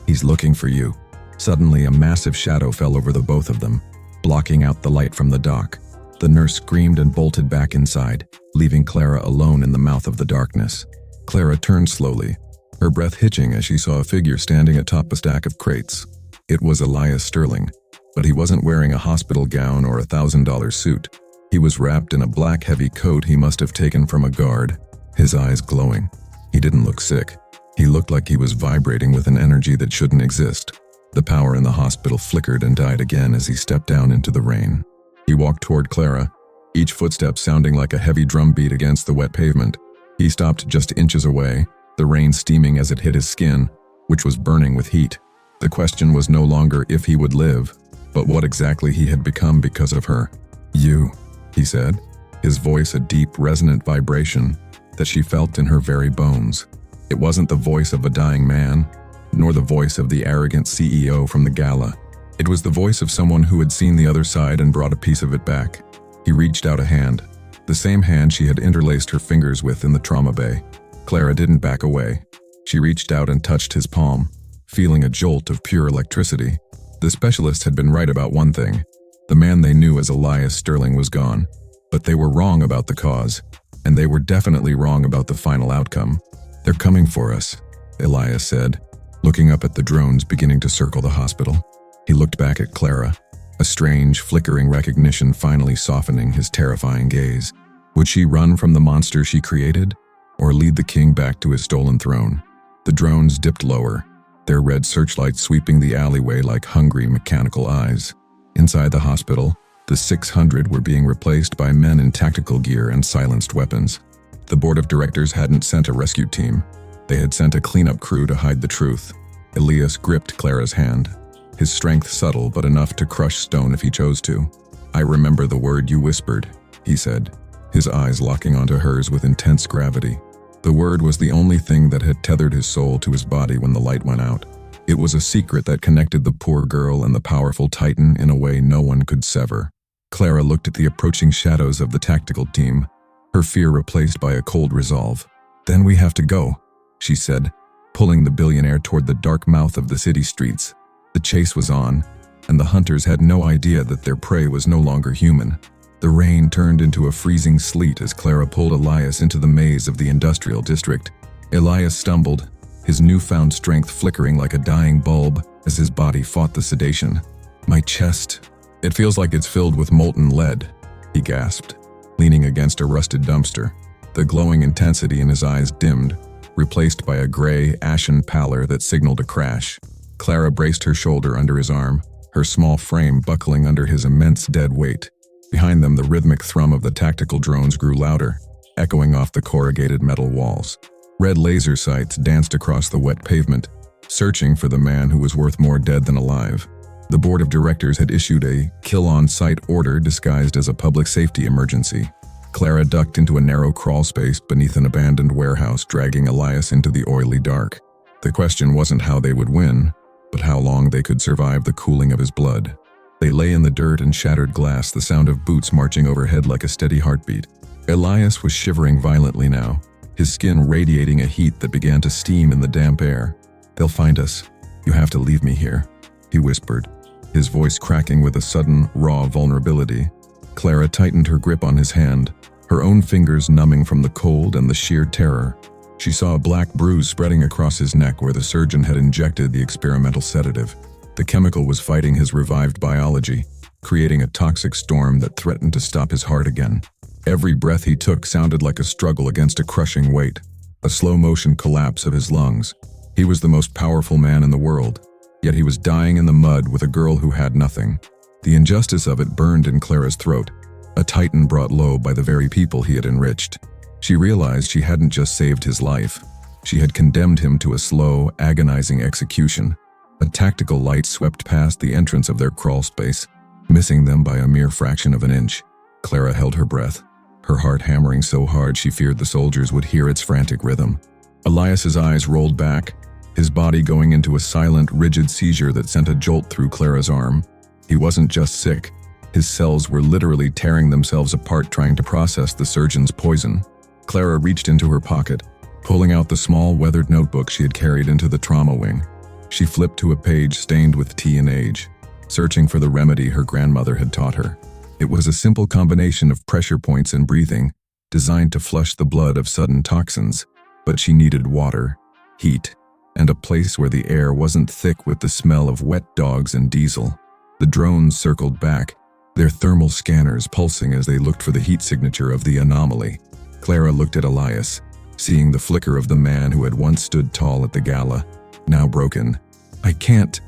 "He's looking for you." Suddenly, a massive shadow fell over the both of them, blocking out the light from the dock. The nurse screamed and bolted back inside, leaving Clara alone in the mouth of the darkness. Clara turned slowly, her breath hitching as she saw a figure standing atop a stack of crates. It was Elias Sterling, but he wasn't wearing a hospital gown or a $1,000 suit. He was wrapped in a black heavy coat he must have taken from a guard, his eyes glowing. He didn't look sick. He looked like he was vibrating with an energy that shouldn't exist. The power in the hospital flickered and died again as he stepped down into the rain. He walked toward Clara, each footstep sounding like a heavy drum beat against the wet pavement. He stopped just inches away, the rain steaming as it hit his skin, which was burning with heat. The question was no longer if he would live, but what exactly he had become because of her. "You," he said, his voice a deep, resonant vibration that she felt in her very bones. It wasn't the voice of a dying man, nor the voice of the arrogant CEO from the gala. It was the voice of someone who had seen the other side and brought a piece of it back. He reached out a hand, the same hand she had interlaced her fingers with in the trauma bay. Clara didn't back away. She reached out and touched his palm, feeling a jolt of pure electricity. The specialist had been right about one thing. The man they knew as Elias Sterling was gone. But they were wrong about the cause, and they were definitely wrong about the final outcome. "They're coming for us," Elias said, looking up at the drones beginning to circle the hospital. He looked back at Clara, a strange, flickering recognition finally softening his terrifying gaze. Would she run from the monster she created, or lead the king back to his stolen throne? The drones dipped lower, their red searchlights sweeping the alleyway like hungry mechanical eyes. Inside the hospital, the 600 were being replaced by men in tactical gear and silenced weapons. The board of directors hadn't sent a rescue team. They had sent a cleanup crew to hide the truth. Elias gripped Clara's hand, his strength subtle but enough to crush stone if he chose to. "I remember the word you whispered," he said, his eyes locking onto hers with intense gravity. The word was the only thing that had tethered his soul to his body when the light went out. It was a secret that connected the poor girl and the powerful Titan in a way no one could sever. Clara looked at the approaching shadows of the tactical team, her fear replaced by a cold resolve. "Then we have to go," she said, pulling the billionaire toward the dark mouth of the city streets. The chase was on, and the hunters had no idea that their prey was no longer human. The rain turned into a freezing sleet as Clara pulled Elias into the maze of the industrial district. Elias stumbled, his newfound strength flickering like a dying bulb as his body fought the sedation. "My chest. It feels like it's filled with molten lead," he gasped, leaning against a rusted dumpster. The glowing intensity in his eyes dimmed, replaced by a gray, ashen pallor that signaled a crash. Clara braced her shoulder under his arm, her small frame buckling under his immense dead weight. Behind them, the rhythmic thrum of the tactical drones grew louder, echoing off the corrugated metal walls. Red laser sights danced across the wet pavement, searching for the man who was worth more dead than alive. The board of directors had issued a kill-on-sight order disguised as a public safety emergency. Clara ducked into a narrow crawl space beneath an abandoned warehouse, dragging Elias into the oily dark. The question wasn't how they would win, but how long they could survive the cooling of his blood. They lay in the dirt and shattered glass, the sound of boots marching overhead like a steady heartbeat. Elias was shivering violently now, his skin radiating a heat that began to steam in the damp air. "They'll find us. You have to leave me here," he whispered, his voice cracking with a sudden, raw vulnerability. Clara tightened her grip on his hand, her own fingers numbing from the cold and the sheer terror. She saw a black bruise spreading across his neck where the surgeon had injected the experimental sedative. The chemical was fighting his revived biology, creating a toxic storm that threatened to stop his heart again. Every breath he took sounded like a struggle against a crushing weight, a slow-motion collapse of his lungs. He was the most powerful man in the world, yet he was dying in the mud with a girl who had nothing. The injustice of it burned in Clara's throat, a titan brought low by the very people he had enriched. She realized she hadn't just saved his life. She had condemned him to a slow, agonizing execution. A tactical light swept past the entrance of their crawl space, missing them by a mere fraction of an inch. Clara held her breath, her heart hammering so hard she feared the soldiers would hear its frantic rhythm. Elias's eyes rolled back, his body going into a silent, rigid seizure that sent a jolt through Clara's arm. He wasn't just sick. His cells were literally tearing themselves apart trying to process the surgeon's poison. Clara reached into her pocket, pulling out the small, weathered notebook she had carried into the trauma wing. She flipped to a page stained with tea and age, searching for the remedy her grandmother had taught her. It was a simple combination of pressure points and breathing, designed to flush the blood of sudden toxins. But she needed water, heat, and a place where the air wasn't thick with the smell of wet dogs and diesel. The drones circled back, their thermal scanners pulsing as they looked for the heat signature of the anomaly. Clara looked at Elias, seeing the flicker of the man who had once stood tall at the gala, now broken. I can't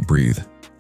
breathe,"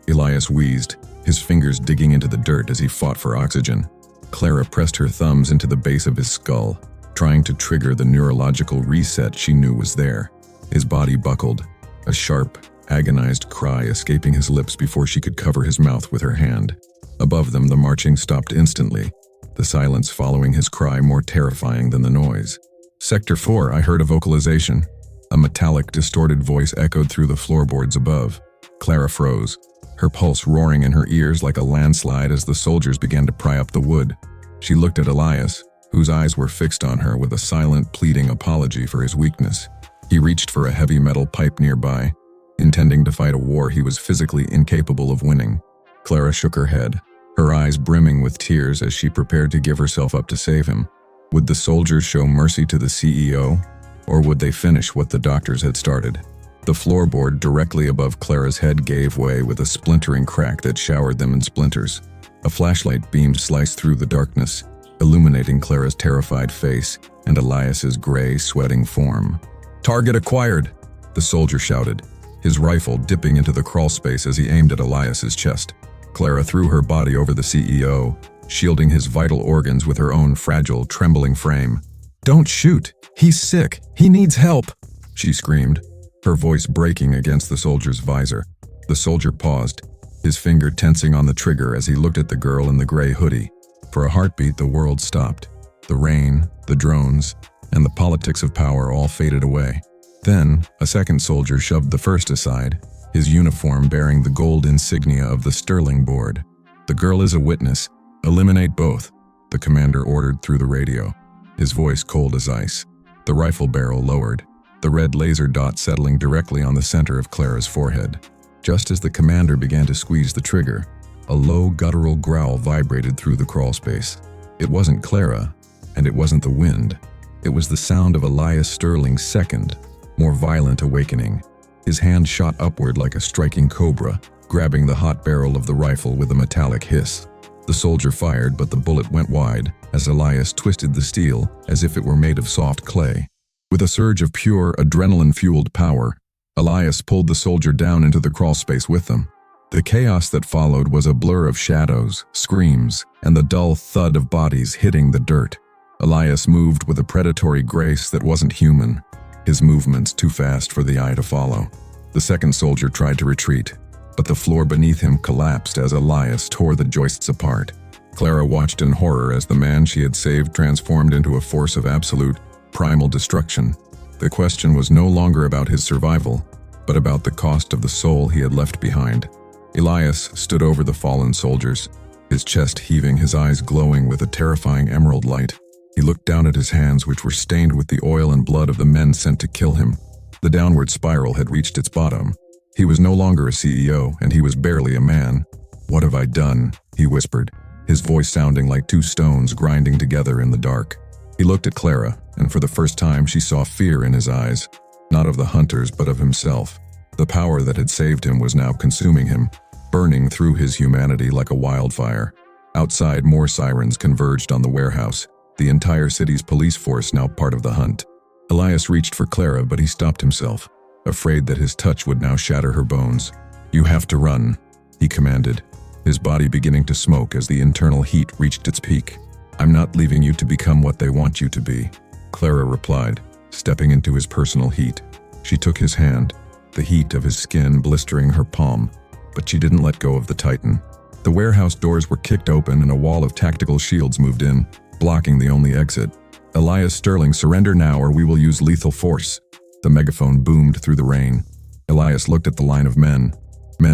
Elias wheezed, his fingers digging into the dirt as he fought for oxygen. Clara pressed her thumbs into the base of his skull, trying to trigger the neurological reset she knew was there. His body buckled, a sharp, agonized cry escaping his lips before she could cover his mouth with her hand. Above them, the marching stopped instantly, the silence following his cry more terrifying than the noise. "Sector 4, I heard a vocalization." A metallic, distorted voice echoed through the floorboards above. Clara froze, her pulse roaring in her ears like a landslide as the soldiers began to pry up the wood. She looked at Elias, whose eyes were fixed on her with a silent, pleading apology for his weakness. He reached for a heavy metal pipe nearby, intending to fight a war he was physically incapable of winning. Clara shook her head, her eyes brimming with tears as she prepared to give herself up to save him. Would the soldiers show mercy to the CEO, or would they finish what the doctors had started? The floorboard directly above Clara's head gave way with a splintering crack that showered them in splinters. A flashlight beam sliced through the darkness, illuminating Clara's terrified face and Elias's gray, sweating form. "Target acquired," the soldier shouted, his rifle dipping into the crawl space as he aimed at Elias's chest. Clara threw her body over the CEO, shielding his vital organs with her own fragile, trembling frame. "Don't shoot! He's sick! He needs help!" she screamed, her voice breaking against the soldier's visor. The soldier paused, his finger tensing on the trigger as he looked at the girl in the gray hoodie. For a heartbeat, the world stopped. The rain, the drones, and the politics of power all faded away. Then, a second soldier shoved the first aside, his uniform bearing the gold insignia of the Sterling Board. "The girl is a witness. Eliminate both," the commander ordered through the radio, his voice cold as ice. The rifle barrel lowered, the red laser dot settling directly on the center of Clara's forehead. Just as the commander began to squeeze the trigger, a low guttural growl vibrated through the crawl space. It wasn't Clara, and it wasn't the wind. It was the sound of Elias Sterling's second, more violent awakening. His hand shot upward like a striking cobra, grabbing the hot barrel of the rifle with a metallic hiss. The soldier fired, but the bullet went wide as Elias twisted the steel as if it were made of soft clay. With a surge of pure, adrenaline-fueled power, Elias pulled the soldier down into the crawl space with them. The chaos that followed was a blur of shadows, screams, and the dull thud of bodies hitting the dirt. Elias moved with a predatory grace that wasn't human, his movements too fast for the eye to follow. The second soldier tried to retreat, but the floor beneath him collapsed as Elias tore the joists apart. Clara watched in horror as the man she had saved transformed into a force of absolute, primal destruction. The question was no longer about his survival, but about the cost of the soul he had left behind. Elias stood over the fallen soldiers, his chest heaving, his eyes glowing with a terrifying emerald light. He looked down at his hands, which were stained with the oil and blood of the men sent to kill him. The downward spiral had reached its bottom. He was no longer a CEO, and he was barely a man. "What have I done?" he whispered, his voice sounding like two stones grinding together in the dark. He looked at Clara, and for the first time she saw fear in his eyes, not of the hunters but of himself. The power that had saved him was now consuming him, burning through his humanity like a wildfire. Outside, more sirens converged on the warehouse, the entire city's police force now part of the hunt. Elias reached for Clara, but he stopped himself, afraid that his touch would now shatter her bones. "You have to run," he commanded, his body beginning to smoke as the internal heat reached its peak. "I'm not leaving you to become what they want you to be," Clara replied, stepping into his personal heat. She took his hand, the heat of his skin blistering her palm, but she didn't let go of the Titan. The warehouse doors were kicked open and a wall of tactical shields moved in, blocking the only exit. "Elias Sterling, surrender now or we will use lethal force." The megaphone boomed through the rain. Elias looked at the line of men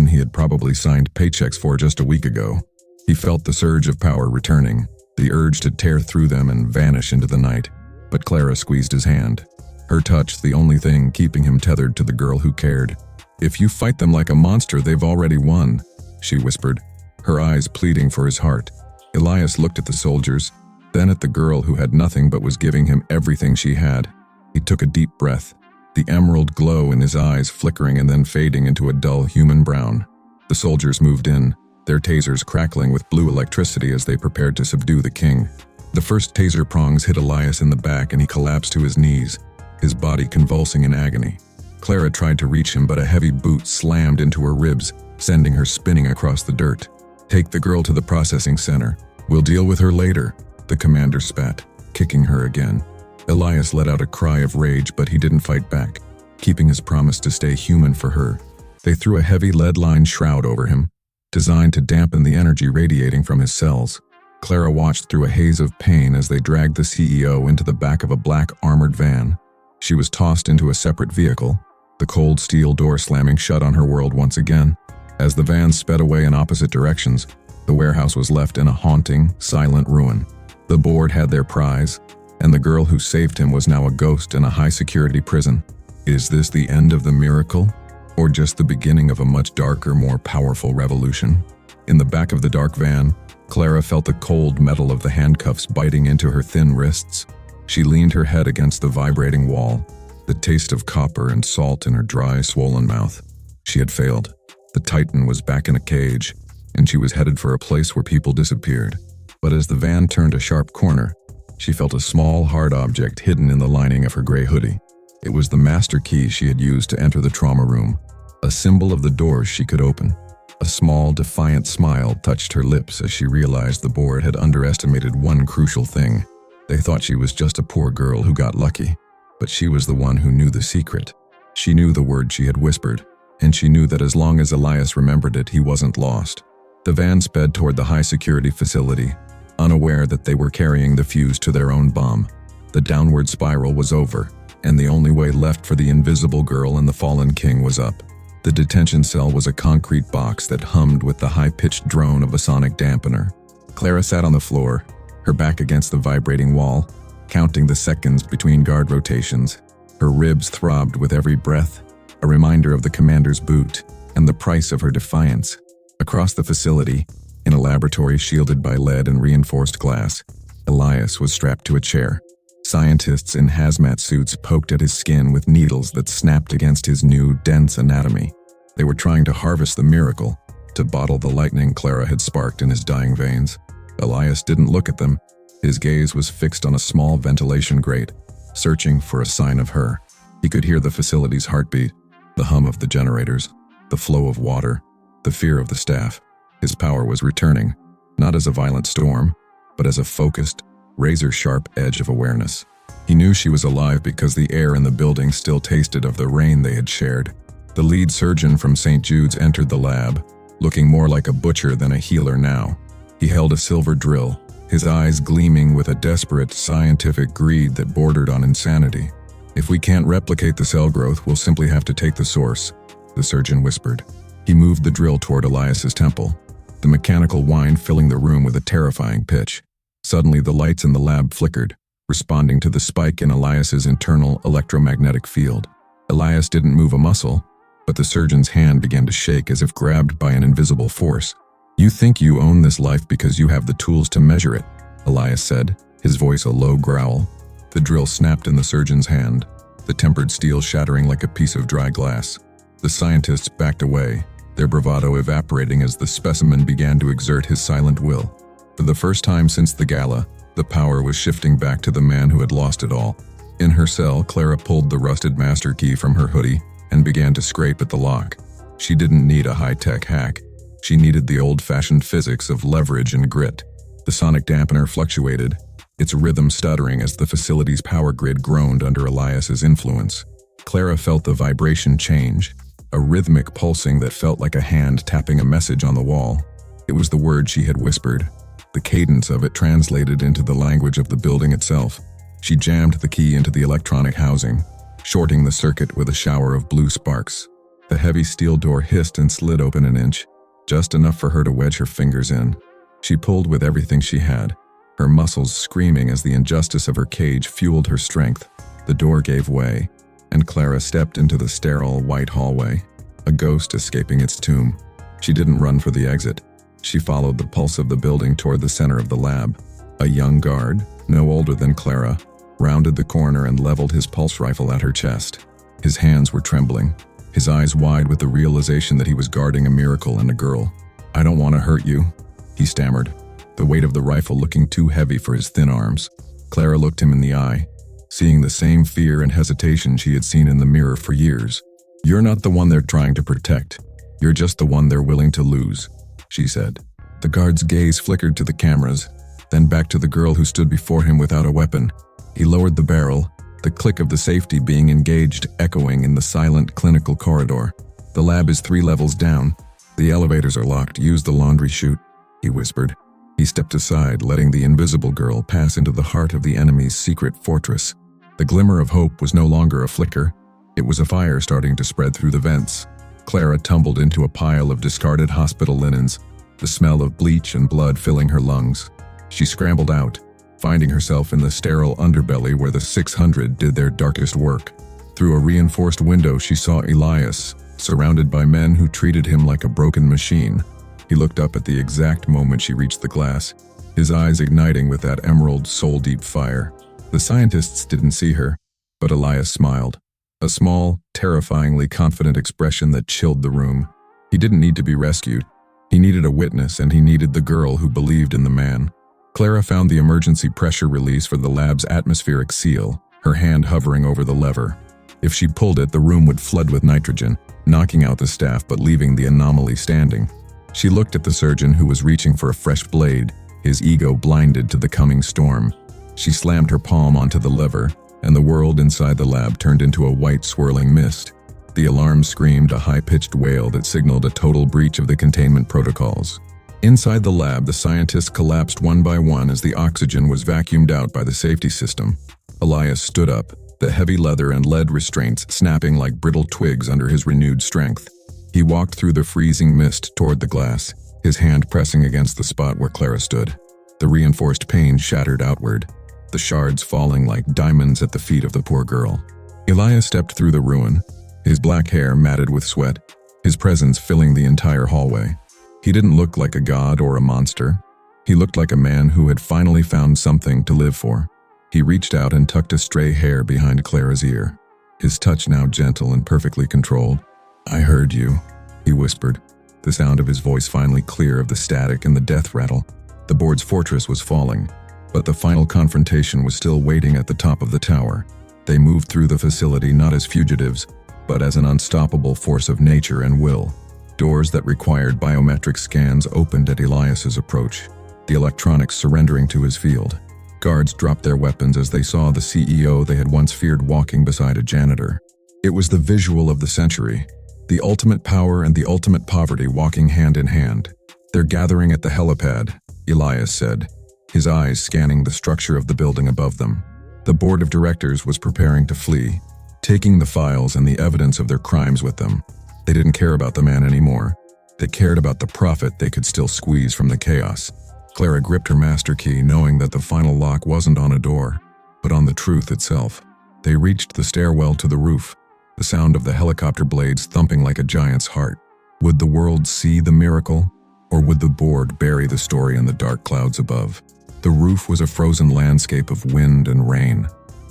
he had probably signed paychecks for just a week ago. He felt the surge of power returning, the urge to tear through them and vanish into the night. But Clara squeezed his hand, her touch the only thing keeping him tethered to the girl who cared. "If you fight them like a monster, they've already won," she whispered, her eyes pleading for his heart. Elias looked at the soldiers, then at the girl who had nothing but was giving him everything she had. He took a deep breath, the emerald glow in his eyes flickering and then fading into a dull human brown. The soldiers moved in, their tasers crackling with blue electricity as they prepared to subdue the king. The first taser prongs hit Elias in the back and he collapsed to his knees, his body convulsing in agony. Clara tried to reach him, but a heavy boot slammed into her ribs, sending her spinning across the dirt. "Take the girl to the processing center. We'll deal with her later," the commander spat, kicking her again. Elias let out a cry of rage, but he didn't fight back, keeping his promise to stay human for her. They threw a heavy lead-lined shroud over him, designed to dampen the energy radiating from his cells. Clara watched through a haze of pain as they dragged the CEO into the back of a black armored van. She was tossed into a separate vehicle, the cold steel door slamming shut on her world once again. As the van sped away in opposite directions, the warehouse was left in a haunting, silent ruin. The board had their prize, and the girl who saved him was now a ghost in a high-security prison. Is this the end of the miracle, or just the beginning of a much darker, more powerful revolution? In the back of the dark van, Clara felt the cold metal of the handcuffs biting into her thin wrists. She leaned her head against the vibrating wall, the taste of copper and salt in her dry, swollen mouth. She had failed. The Titan was back in a cage, and she was headed for a place where people disappeared. But as the van turned a sharp corner, she felt a small, hard object hidden in the lining of her gray hoodie. It was the master key she had used to enter the trauma room, a symbol of the doors she could open. A small, defiant smile touched her lips as she realized the board had underestimated one crucial thing. They thought she was just a poor girl who got lucky, but she was the one who knew the secret. She knew the word she had whispered, and she knew that as long as Elias remembered it, he wasn't lost. The van sped toward the high-security facility, unaware that they were carrying the fuse to their own bomb. The downward spiral was over, and the only way left for the invisible girl and the fallen king was up. The detention cell was a concrete box that hummed with the high-pitched drone of a sonic dampener. Clara sat on the floor, her back against the vibrating wall, counting the seconds between guard rotations. Her ribs throbbed with every breath, a reminder of the commander's boot and the price of her defiance. Across the facility, in a laboratory shielded by lead and reinforced glass, Elias was strapped to a chair. Scientists in hazmat suits poked at his skin with needles that snapped against his new, dense anatomy. They were trying to harvest the miracle, to bottle the lightning Clara had sparked in his dying veins. Elias didn't look at them. His gaze was fixed on a small ventilation grate, searching for a sign of her. He could hear the facility's heartbeat, the hum of the generators, the flow of water, the fear of the staff. His power was returning, not as a violent storm, but as a focused, razor-sharp edge of awareness. He knew she was alive because the air in the building still tasted of the rain they had shared. The lead surgeon from St. Jude's entered the lab, looking more like a butcher than a healer now. He held a silver drill, his eyes gleaming with a desperate scientific greed that bordered on insanity. "If we can't replicate the cell growth, we'll simply have to take the source," the surgeon whispered. He moved the drill toward Elias's temple, the mechanical whine filling the room with a terrifying pitch. Suddenly, the lights in the lab flickered, responding to the spike in Elias's internal electromagnetic field. Elias didn't move a muscle, but the surgeon's hand began to shake as if grabbed by an invisible force. "You think you own this life because you have the tools to measure it," Elias said, his voice a low growl. The drill snapped in the surgeon's hand, the tempered steel shattering like a piece of dry glass. The scientists backed away, their bravado evaporating as the specimen began to exert his silent will. For the first time since the gala, the power was shifting back to the man who had lost it all. In her cell, Clara pulled the rusted master key from her hoodie and began to scrape at the lock. She didn't need a high-tech hack. She needed the old-fashioned physics of leverage and grit. The sonic dampener fluctuated, its rhythm stuttering as the facility's power grid groaned under Elias's influence. Clara felt the vibration change, a rhythmic pulsing that felt like a hand tapping a message on the wall. It was the word she had whispered. The cadence of it translated into the language of the building itself. She jammed the key into the electronic housing, shorting the circuit with a shower of blue sparks. The heavy steel door hissed and slid open an inch, just enough for her to wedge her fingers in. She pulled with everything she had, her muscles screaming as the injustice of her cage fueled her strength. The door gave way, and Clara stepped into the sterile white hallway, a ghost escaping its tomb. She didn't run for the exit. She followed the pulse of the building toward the center of the lab. A young guard, no older than Clara, rounded the corner and leveled his pulse rifle at her chest. His hands were trembling, his eyes wide with the realization that he was guarding a miracle and a girl. "I don't want to hurt you," he stammered. the weight of the rifle looking too heavy for his thin arms. Clara looked him in the eye, seeing the same fear and hesitation she had seen in the mirror for years. "You're not the one they're trying to protect. You're just the one they're willing to lose," she said. The guard's gaze flickered to the cameras, then back to the girl who stood before him without a weapon. He lowered the barrel, the click of the safety being engaged echoing in the silent clinical corridor. "The lab is 3 levels down. The elevators are locked. Use the laundry chute," he whispered. He stepped aside, letting the invisible girl pass into the heart of the enemy's secret fortress. The glimmer of hope was no longer a flicker. It was a fire starting to spread through the vents. Clara tumbled into a pile of discarded hospital linens, the smell of bleach and blood filling her lungs. She scrambled out, finding herself in the sterile underbelly where the 600 did their darkest work. Through a reinforced window, she saw Elias, surrounded by men who treated him like a broken machine. He looked up at the exact moment she reached the glass, his eyes igniting with that emerald, soul-deep fire. The scientists didn't see her, but Elias smiled. A small, terrifyingly confident expression that chilled the room. He didn't need to be rescued. He needed a witness, and he needed the girl who believed in the man. Clara found the emergency pressure release for the lab's atmospheric seal, her hand hovering over the lever. If she pulled it, the room would flood with nitrogen, knocking out the staff but leaving the anomaly standing. She looked at the surgeon who was reaching for a fresh blade, his ego blinded to the coming storm. She slammed her palm onto the lever, and the world inside the lab turned into a white swirling mist. The alarm screamed a high-pitched wail that signaled a total breach of the containment protocols. Inside the lab, the scientists collapsed one by one as the oxygen was vacuumed out by the safety system. Elias stood up, the heavy leather and lead restraints snapping like brittle twigs under his renewed strength. He walked through the freezing mist toward the glass, his hand pressing against the spot where Clara stood. The reinforced pane shattered outward, the shards falling like diamonds at the feet of the poor girl. Elias stepped through the ruin, his black hair matted with sweat, his presence filling the entire hallway. He didn't look like a god or a monster. He looked like a man who had finally found something to live for. He reached out and tucked a stray hair behind Clara's ear, his touch now gentle and perfectly controlled. "I heard you," he whispered, the sound of his voice finally clear of the static and the death rattle. The board's fortress was falling, but the final confrontation was still waiting at the top of the tower. They moved through the facility not as fugitives, but as an unstoppable force of nature and will. Doors that required biometric scans opened at Elias's approach, the electronics surrendering to his field. Guards dropped their weapons as they saw the CEO they had once feared walking beside a janitor. It was the visual of the century, the ultimate power and the ultimate poverty walking hand in hand. "They're gathering at the helipad," Elias said, his eyes scanning the structure of the building above them. The board of directors was preparing to flee, taking the files and the evidence of their crimes with them. They didn't care about the man anymore. They cared about the profit they could still squeeze from the chaos. Clara gripped her master key, knowing that the final lock wasn't on a door, but on the truth itself. They reached the stairwell to the roof, the sound of the helicopter blades thumping like a giant's heart. Would the world see the miracle, or would the board bury the story in the dark clouds above? The roof was a frozen landscape of wind and rain,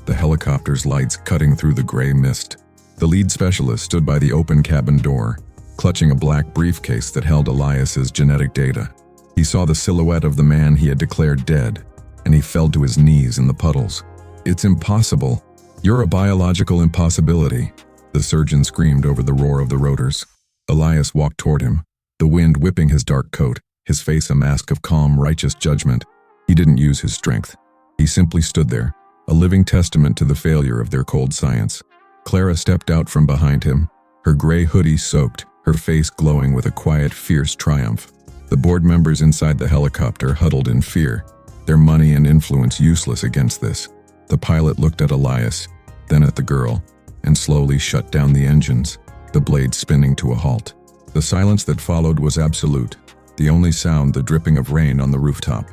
the helicopter's lights cutting through the gray mist. The lead specialist stood by the open cabin door, clutching a black briefcase that held Elias's genetic data. He saw the silhouette of the man he had declared dead, and he fell to his knees in the puddles. "It's impossible. You're a biological impossibility," the surgeon screamed over the roar of the rotors. Elias walked toward him, the wind whipping his dark coat, his face a mask of calm, righteous judgment. He didn't use his strength. He simply stood there, a living testament to the failure of their cold science. Clara stepped out from behind him, her gray hoodie soaked, her face glowing with a quiet, fierce triumph. The board members inside the helicopter huddled in fear, their money and influence useless against this. The pilot looked at Elias, then at the girl, and slowly shut down the engines, the blades spinning to a halt. The silence that followed was absolute, the only sound the dripping of rain on the rooftop.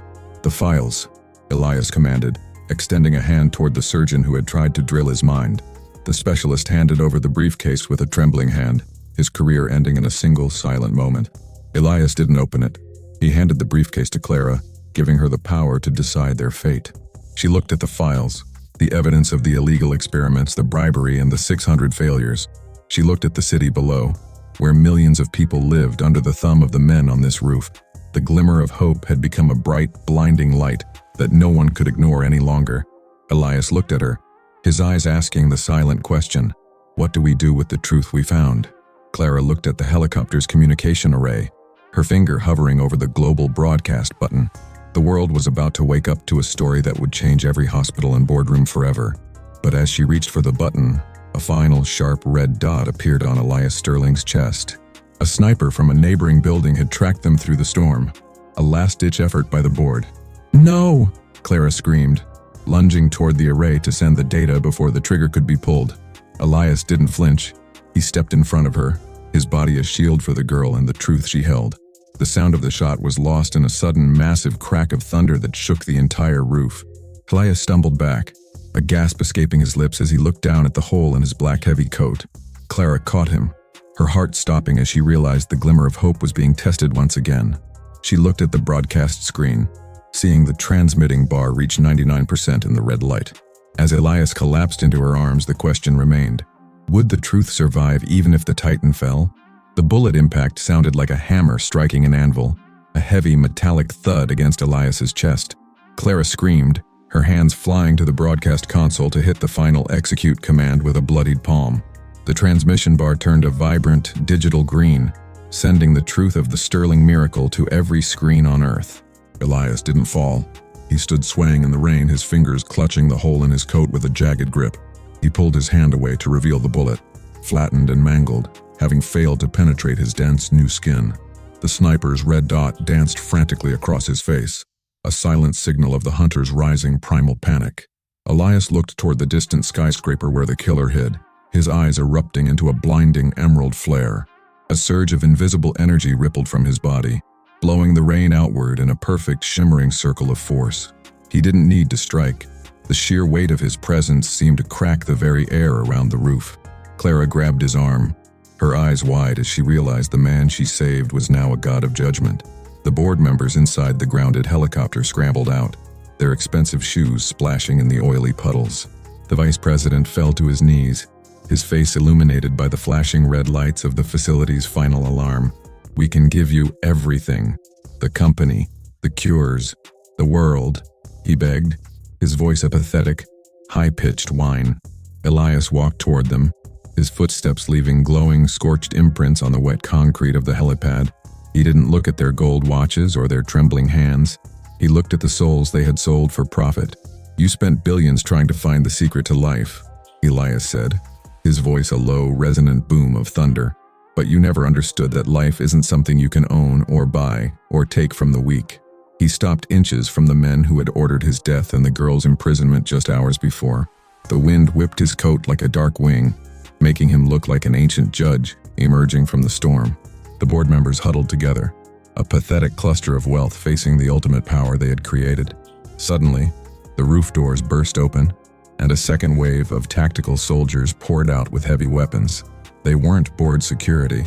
"The files," Elias commanded, extending a hand toward the surgeon who had tried to drill his mind. The specialist handed over the briefcase with a trembling hand, his career ending in a single silent moment. Elias didn't open it. He handed the briefcase to Clara, giving her the power to decide their fate. She looked at the files, the evidence of the illegal experiments, the bribery, and the 600 failures. She looked at the city below, where millions of people lived under the thumb of the men on this roof. The glimmer of hope had become a bright, blinding light that no one could ignore any longer. Elias looked at her, his eyes asking the silent question, "What do we do with the truth we found?" Clara looked at the helicopter's communication array, her finger hovering over the global broadcast button. The world was about to wake up to a story that would change every hospital and boardroom forever. But as she reached for the button, a final sharp red dot appeared on Elias Sterling's chest. A sniper from a neighboring building had tracked them through the storm. A last-ditch effort by the board. "No!" Clara screamed, lunging toward the array to send the data before the trigger could be pulled. Elias didn't flinch. He stepped in front of her, his body a shield for the girl and the truth she held. The sound of the shot was lost in a sudden, massive crack of thunder that shook the entire roof. Elias stumbled back, a gasp escaping his lips as he looked down at the hole in his black heavy coat. Clara caught him, her heart stopping as she realized the glimmer of hope was being tested once again. She looked at the broadcast screen, seeing the transmitting bar reach 99% in the red light. As Elias collapsed into her arms, the question remained. Would the truth survive even if the Titan fell? The bullet impact sounded like a hammer striking an anvil, a heavy metallic thud against Elias's chest. Clara screamed, her hands flying to the broadcast console to hit the final execute command with a bloodied palm. The transmission bar turned a vibrant, digital green, sending the truth of the Sterling miracle to every screen on Earth. Elias didn't fall. He stood swaying in the rain, his fingers clutching the hole in his coat with a jagged grip. He pulled his hand away to reveal the bullet, flattened and mangled, having failed to penetrate his dense new skin. The sniper's red dot danced frantically across his face, a silent signal of the hunter's rising primal panic. Elias looked toward the distant skyscraper where the killer hid, his eyes erupting into a blinding emerald flare. A surge of invisible energy rippled from his body, blowing the rain outward in a perfect shimmering circle of force. He didn't need to strike. The sheer weight of his presence seemed to crack the very air around the roof. Clara grabbed his arm, her eyes wide as she realized the man she saved was now a god of judgment. The board members inside the grounded helicopter scrambled out, their expensive shoes splashing in the oily puddles. The vice president fell to his knees, his face illuminated by the flashing red lights of the facility's final alarm. "We can give you everything. The company, the cures, the world," he begged, his voice a pathetic, high-pitched whine. Elias walked toward them, his footsteps leaving glowing, scorched imprints on the wet concrete of the helipad. He didn't look at their gold watches or their trembling hands. He looked at the souls they had sold for profit. "You spent billions trying to find the secret to life," Elias said, his voice a low, resonant boom of thunder. "But you never understood that life isn't something you can own or buy or take from the weak." He stopped inches from the men who had ordered his death and the girl's imprisonment just hours before. The wind whipped his coat like a dark wing, making him look like an ancient judge emerging from the storm. The board members huddled together, a pathetic cluster of wealth facing the ultimate power they had created. Suddenly, the roof doors burst open, and a second wave of tactical soldiers poured out with heavy weapons. They weren't board security.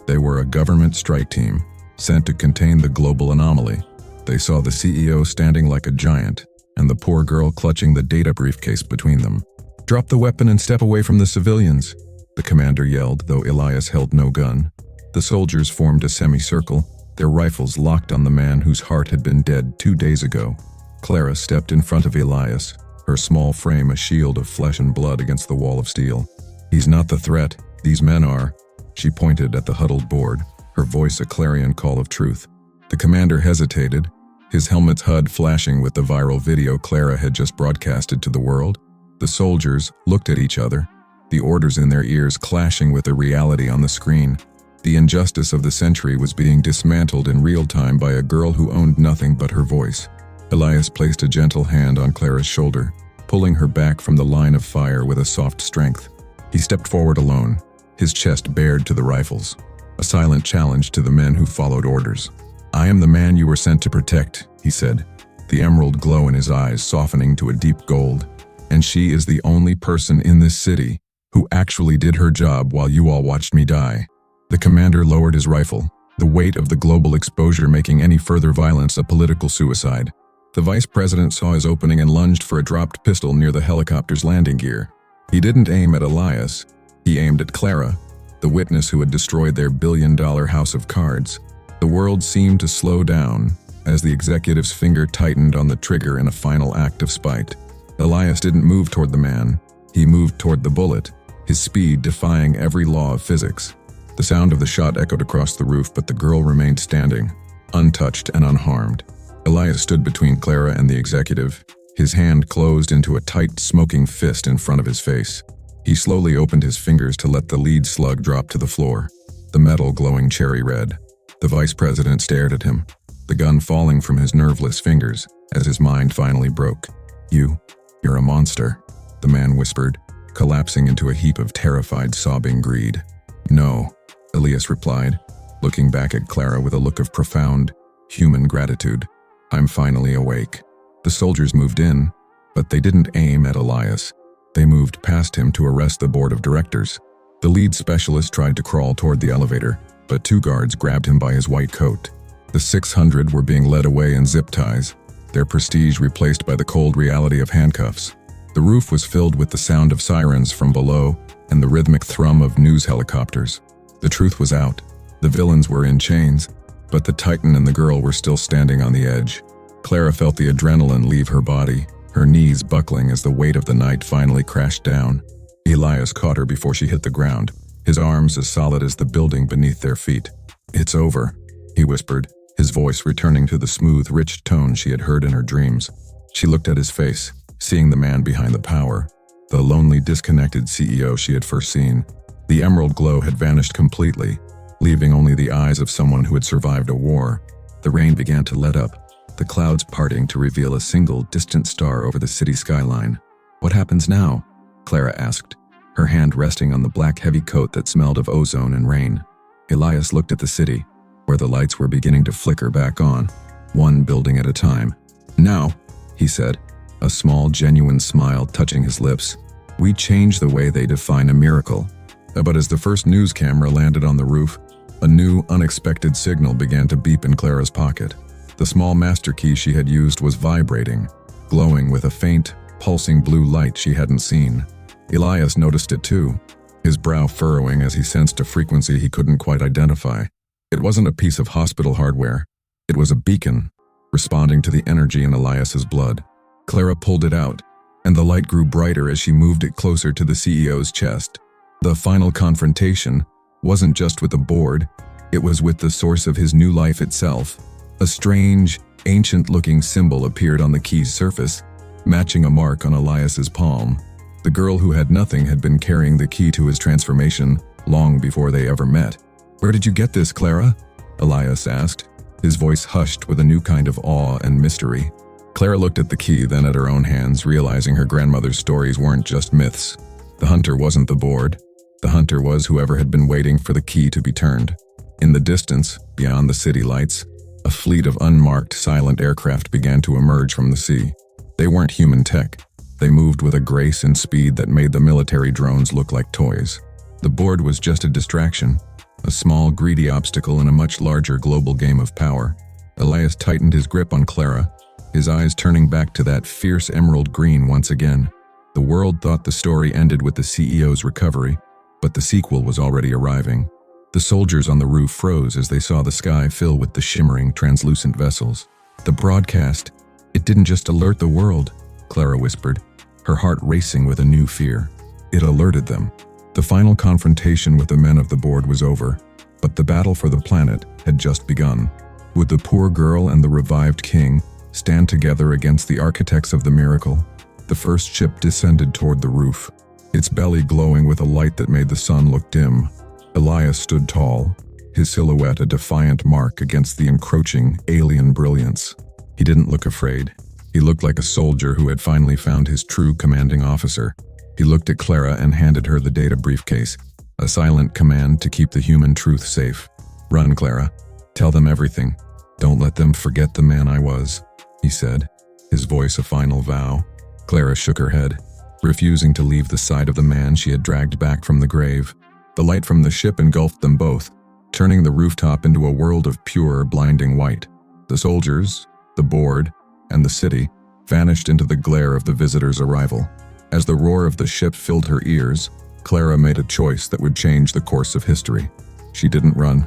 They were a government strike team, sent to contain the global anomaly. They saw the CEO standing like a giant, and the poor girl clutching the data briefcase between them. "Drop the weapon and step away from the civilians," the commander yelled, though Elias held no gun. The soldiers formed a semicircle, their rifles locked on the man whose heart had been dead 2 days ago. Clara stepped in front of Elias, her small frame a shield of flesh and blood against the wall of steel. "He's not the threat. These men are." She pointed at the huddled board, her voice a clarion call of truth. The commander hesitated, his helmet's HUD flashing with the viral video Clara had just broadcasted to the world. The soldiers looked at each other, the orders in their ears clashing with the reality on the screen. The injustice of the century was being dismantled in real time by a girl who owned nothing but her voice. Elias placed a gentle hand on Clara's shoulder, pulling her back from the line of fire with a soft strength. He stepped forward alone, his chest bared to the rifles, a silent challenge to the men who followed orders. "I am the man you were sent to protect," he said, the emerald glow in his eyes softening to a deep gold. "And she is the only person in this city who actually did her job while you all watched me die." The commander lowered his rifle, the weight of the global exposure making any further violence a political suicide. The vice president saw his opening and lunged for a dropped pistol near the helicopter's landing gear. He didn't aim at Elias, he aimed at Clara, the witness who had destroyed their billion-dollar house of cards. The world seemed to slow down as the executive's finger tightened on the trigger in a final act of spite. Elias didn't move toward the man. He moved toward the bullet, his speed defying every law of physics. The sound of the shot echoed across the roof, but the girl remained standing, untouched and unharmed. Elias stood between Clara and the executive, his hand closed into a tight, smoking fist in front of his face. He slowly opened his fingers to let the lead slug drop to the floor, the metal glowing cherry red. The vice president stared at him, the gun falling from his nerveless fingers as his mind finally broke. You're a monster," the man whispered, collapsing into a heap of terrified, sobbing greed. "No," Elias replied, looking back at Clara with a look of profound, human gratitude. "I'm finally awake." The soldiers moved in, but they didn't aim at Elias. They moved past him to arrest the board of directors. The lead specialist tried to crawl toward the elevator, but 2 guards grabbed him by his white coat. The 600 were being led away in zip ties, their prestige replaced by the cold reality of handcuffs. The roof was filled with the sound of sirens from below and the rhythmic thrum of news helicopters. The truth was out. The villains were in chains, but the Titan and the girl were still standing on the edge. Clara felt the adrenaline leave her body, her knees buckling as the weight of the night finally crashed down. Elias caught her before she hit the ground, his arms as solid as the building beneath their feet. "It's over," he whispered, his voice returning to the smooth, rich tone she had heard in her dreams. She looked at his face, seeing the man behind the power, the lonely, disconnected CEO she had first seen. The emerald glow had vanished completely, leaving only the eyes of someone who had survived a war. The rain began to let up, the clouds parting to reveal a single, distant star over the city skyline. "What happens now?" Clara asked, her hand resting on the black heavy coat that smelled of ozone and rain. Elias looked at the city, where the lights were beginning to flicker back on, one building at a time. "Now," he said, a small, genuine smile touching his lips, "we change the way they define a miracle." But as the first news camera landed on the roof, a new, unexpected signal began to beep in Clara's pocket. The small master key she had used was vibrating, glowing with a faint, pulsing blue light she hadn't seen. Elias noticed it too, his brow furrowing as he sensed a frequency he couldn't quite identify. It wasn't a piece of hospital hardware. It was a beacon, responding to the energy in Elias's blood. Clara pulled it out, and the light grew brighter as she moved it closer to the CEO's chest. The final confrontation wasn't just with the board, it was with the source of his new life itself. A strange, ancient-looking symbol appeared on the key's surface, matching a mark on Elias's palm. The girl who had nothing had been carrying the key to his transformation long before they ever met. "Where did you get this, Clara?" Elias asked, his voice hushed with a new kind of awe and mystery. Clara looked at the key, then at her own hands, realizing her grandmother's stories weren't just myths. The hunter wasn't the board. The hunter was whoever had been waiting for the key to be turned. In the distance, beyond the city lights, a fleet of unmarked, silent aircraft began to emerge from the sea. They weren't human tech. They moved with a grace and speed that made the military drones look like toys. The board was just a distraction, a small, greedy obstacle in a much larger global game of power. Elias tightened his grip on Clara, his eyes turning back to that fierce emerald green once again. The world thought the story ended with the CEO's recovery, but the sequel was already arriving. The soldiers on the roof froze as they saw the sky fill with the shimmering, translucent vessels. The broadcast, it didn't just alert the world, Clara whispered, her heart racing with a new fear. It alerted them. The final confrontation with the men of the board was over, but the battle for the planet had just begun. Would the poor girl and the revived king stand together against the architects of the miracle? The first ship descended toward the roof, its belly glowing with a light that made the sun look dim. Elias stood tall, his silhouette a defiant mark against the encroaching, alien brilliance. He didn't look afraid. He looked like a soldier who had finally found his true commanding officer. He looked at Clara and handed her the data briefcase, a silent command to keep the human truth safe. "Run, Clara. Tell them everything. Don't let them forget the man I was," he said, his voice a final vow. Clara shook her head, refusing to leave the side of the man she had dragged back from the grave. The light from the ship engulfed them both, turning the rooftop into a world of pure, blinding white. The soldiers, the board, and the city vanished into the glare of the visitors' arrival. As the roar of the ship filled her ears, Clara made a choice that would change the course of history. She didn't run.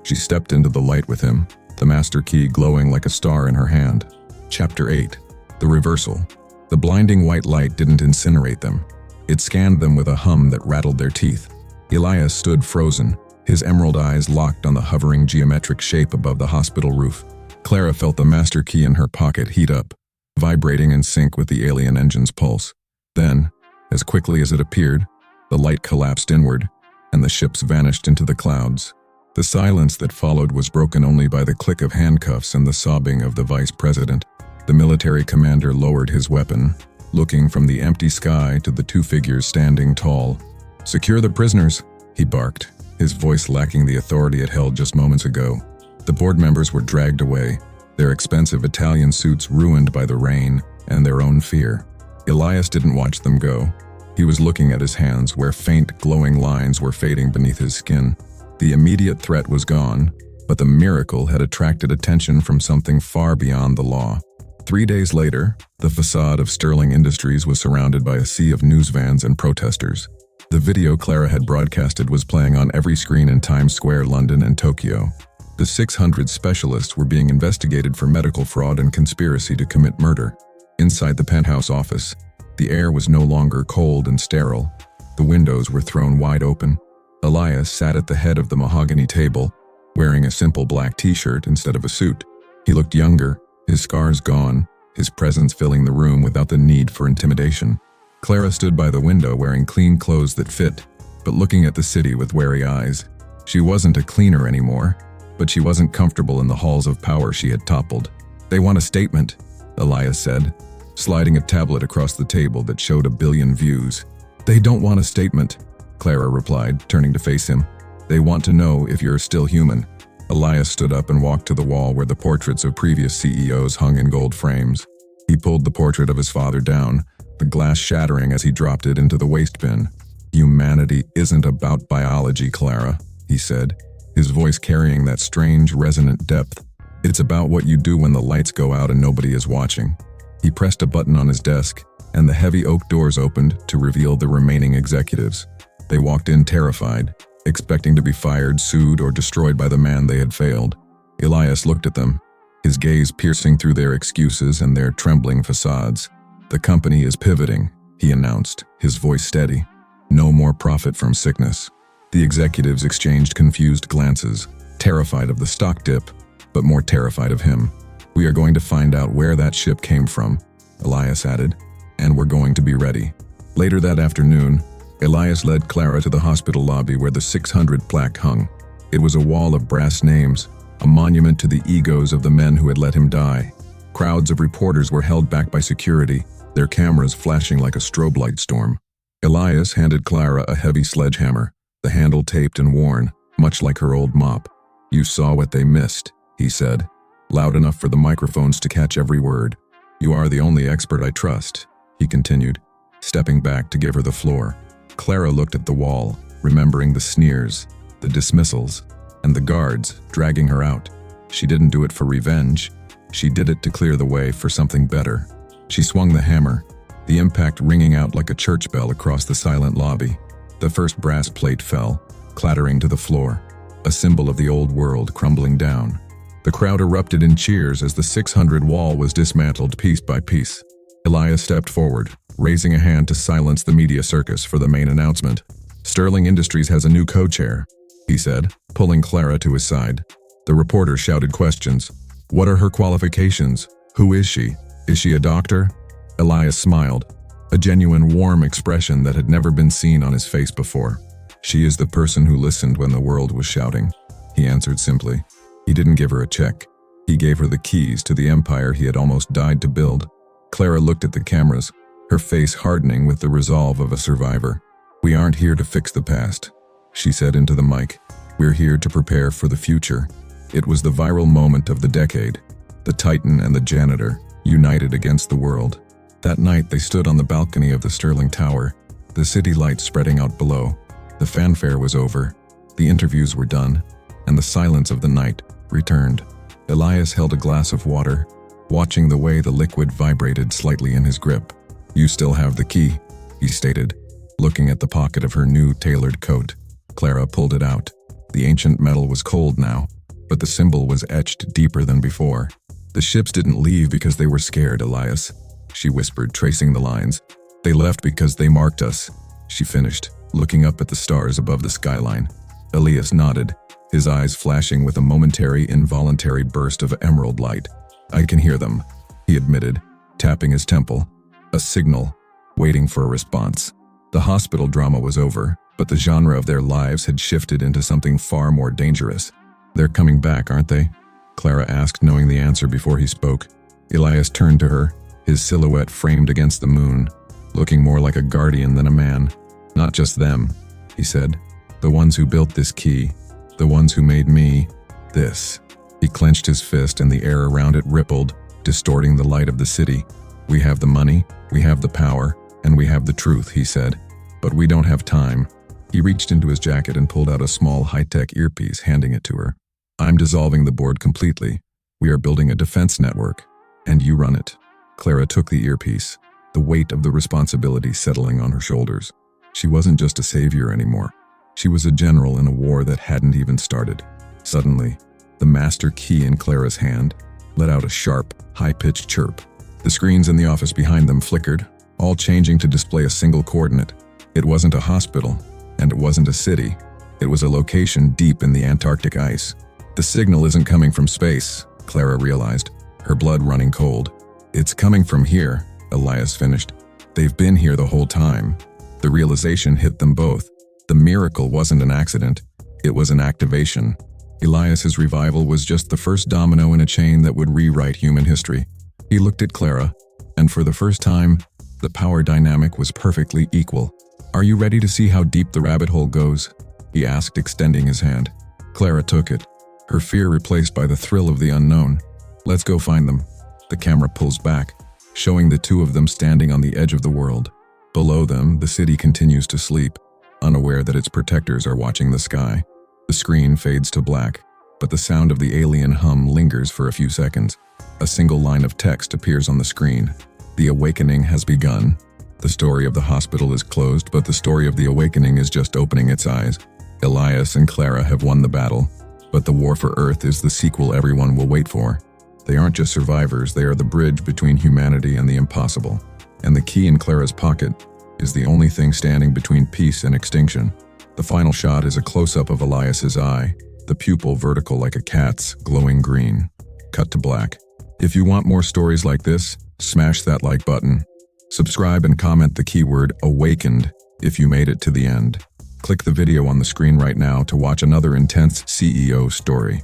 She stepped into the light with him, the master key glowing like a star in her hand. Chapter 8. The Reversal. The blinding white light didn't incinerate them. It scanned them with a hum that rattled their teeth. Elias stood frozen, his emerald eyes locked on the hovering geometric shape above the hospital roof. Clara felt the master key in her pocket heat up, vibrating in sync with the alien engine's pulse. Then, as quickly as it appeared, the light collapsed inward, and the ships vanished into the clouds. The silence that followed was broken only by the click of handcuffs and the sobbing of the vice president. The military commander lowered his weapon, looking from the empty sky to the two figures standing tall. "Secure the prisoners," he barked, his voice lacking the authority it held just moments ago. The board members were dragged away, their expensive Italian suits ruined by the rain and their own fear. Elias didn't watch them go. He was looking at his hands where faint, glowing lines were fading beneath his skin. The immediate threat was gone, but the miracle had attracted attention from something far beyond the law. 3 days later, the facade of Sterling Industries was surrounded by a sea of news vans and protesters. The video Clara had broadcasted was playing on every screen in Times Square, London, and Tokyo. The 600 specialists were being investigated for medical fraud and conspiracy to commit murder. Inside the penthouse office, the air was no longer cold and sterile. The windows were thrown wide open. Elias sat at the head of the mahogany table, wearing a simple black t-shirt instead of a suit. He looked younger, his scars gone, his presence filling the room without the need for intimidation. Clara stood by the window wearing clean clothes that fit, but looking at the city with wary eyes. She wasn't a cleaner anymore, but she wasn't comfortable in the halls of power she had toppled. "They want a statement," Elias said, sliding a tablet across the table that showed 1 billion views. "They don't want a statement," Clara replied, turning to face him. "They want to know if you're still human." Elias stood up and walked to the wall where the portraits of previous CEOs hung in gold frames. He pulled the portrait of his father down, the glass shattering as he dropped it into the waste bin. "Humanity isn't about biology, Clara," he said, his voice carrying that strange, resonant depth. "It's about what you do when the lights go out and nobody is watching." He pressed a button on his desk, and the heavy oak doors opened to reveal the remaining executives. They walked in terrified, expecting to be fired, sued, or destroyed by the man they had failed. Elias looked at them, his gaze piercing through their excuses and their trembling facades. "The company is pivoting," he announced, his voice steady. "No more profit from sickness." The executives exchanged confused glances, terrified of the stock dip, but more terrified of him. "We are going to find out where that ship came from," Elias added, "and we're going to be ready." Later that afternoon, Elias led Clara to the hospital lobby where the 600 plaque hung. It was a wall of brass names, a monument to the egos of the men who had let him die. Crowds of reporters were held back by security, their cameras flashing like a strobe light storm. Elias handed Clara a heavy sledgehammer, the handle taped and worn, much like her old mop. "You saw what they missed," he said, loud enough for the microphones to catch every word. "You are the only expert I trust," he continued, stepping back to give her the floor. Clara looked at the wall, remembering the sneers, the dismissals, and the guards dragging her out. She didn't do it for revenge. She did it to clear the way for something better. She swung the hammer, the impact ringing out like a church bell across the silent lobby. The first brass plate fell, clattering to the floor, a symbol of the old world crumbling down. The crowd erupted in cheers as the 600 wall was dismantled piece by piece. Elias stepped forward, raising a hand to silence the media circus for the main announcement. "Sterling Industries has a new co-chair," he said, pulling Clara to his side. The reporter shouted questions. "What are her qualifications? Who is she? Is she a doctor?" Elias smiled, a genuine warm expression that had never been seen on his face before. "She is the person who listened when the world was shouting," he answered simply. He didn't give her a check. He gave her the keys to the empire he had almost died to build. Clara looked at the cameras, her face hardening with the resolve of a survivor. "We aren't here to fix the past," she said into the mic. "We're here to prepare for the future." It was the viral moment of the decade. The Titan and the Janitor, united against the world. That night they stood on the balcony of the Sterling Tower, the city lights spreading out below. The fanfare was over, the interviews were done, and the silence of the night returned. Elias held a glass of water, watching the way the liquid vibrated slightly in his grip. "You still have the key," he stated, looking at the pocket of her new tailored coat. Clara pulled it out. The ancient metal was cold now, but the symbol was etched deeper than before. The ships didn't leave because they were scared, Elias, she whispered, tracing the lines. They left because they marked us, she finished, looking up at the stars above the skyline. Elias nodded, his eyes flashing with a momentary, involuntary burst of emerald light. I can hear them, he admitted, tapping his temple. A signal, waiting for a response. The hospital drama was over, but the genre of their lives had shifted into something far more dangerous. They're coming back, aren't they? Clara asked, knowing the answer before he spoke. Elias turned to her, his silhouette framed against the moon, looking more like a guardian than a man. Not just them, he said. The ones who built this key. The ones who made me this. He clenched his fist and the air around it rippled, distorting the light of the city. We have the money, we have the power, and we have the truth, he said. But we don't have time. He reached into his jacket and pulled out a small high-tech earpiece, handing it to her. I'm dissolving the board completely. We are building a defense network, and you run it. Clara took the earpiece, the weight of the responsibility settling on her shoulders. She wasn't just a savior anymore. She was a general in a war that hadn't even started. Suddenly, the master key in Clara's hand let out a sharp, high-pitched chirp. The screens in the office behind them flickered, all changing to display a single coordinate. It wasn't a hospital, and it wasn't a city. It was a location deep in the Antarctic ice. The signal isn't coming from space, Clara realized, her blood running cold. It's coming from here, Elias finished. They've been here the whole time. The realization hit them both. The miracle wasn't an accident, it was an activation. Elias's revival was just the first domino in a chain that would rewrite human history. He looked at Clara, and for the first time, the power dynamic was perfectly equal. Are you ready to see how deep the rabbit hole goes? He asked, extending his hand. Clara took it, her fear replaced by the thrill of the unknown. Let's go find them. The camera pulls back, showing the two of them standing on the edge of the world. Below them, the city continues to sleep, unaware that its protectors are watching the sky. The screen fades to black, but the sound of the alien hum lingers for a few seconds. A single line of text appears on the screen. The awakening has begun. The story of the hospital is closed, but the story of the awakening is just opening its eyes. Elias and Clara have won the battle, but the war for Earth is the sequel everyone will wait for. They aren't just survivors, they are the bridge between humanity and the impossible. And the key in Clara's pocket is the only thing standing between peace and extinction. The final shot is a close-up of Elias's eye, the pupil vertical like a cat's, glowing green. Cut to black. If you want more stories like this, smash that like button. Subscribe and comment the keyword awakened if you made it to the end. Click the video on the screen right now to watch another intense CEO story.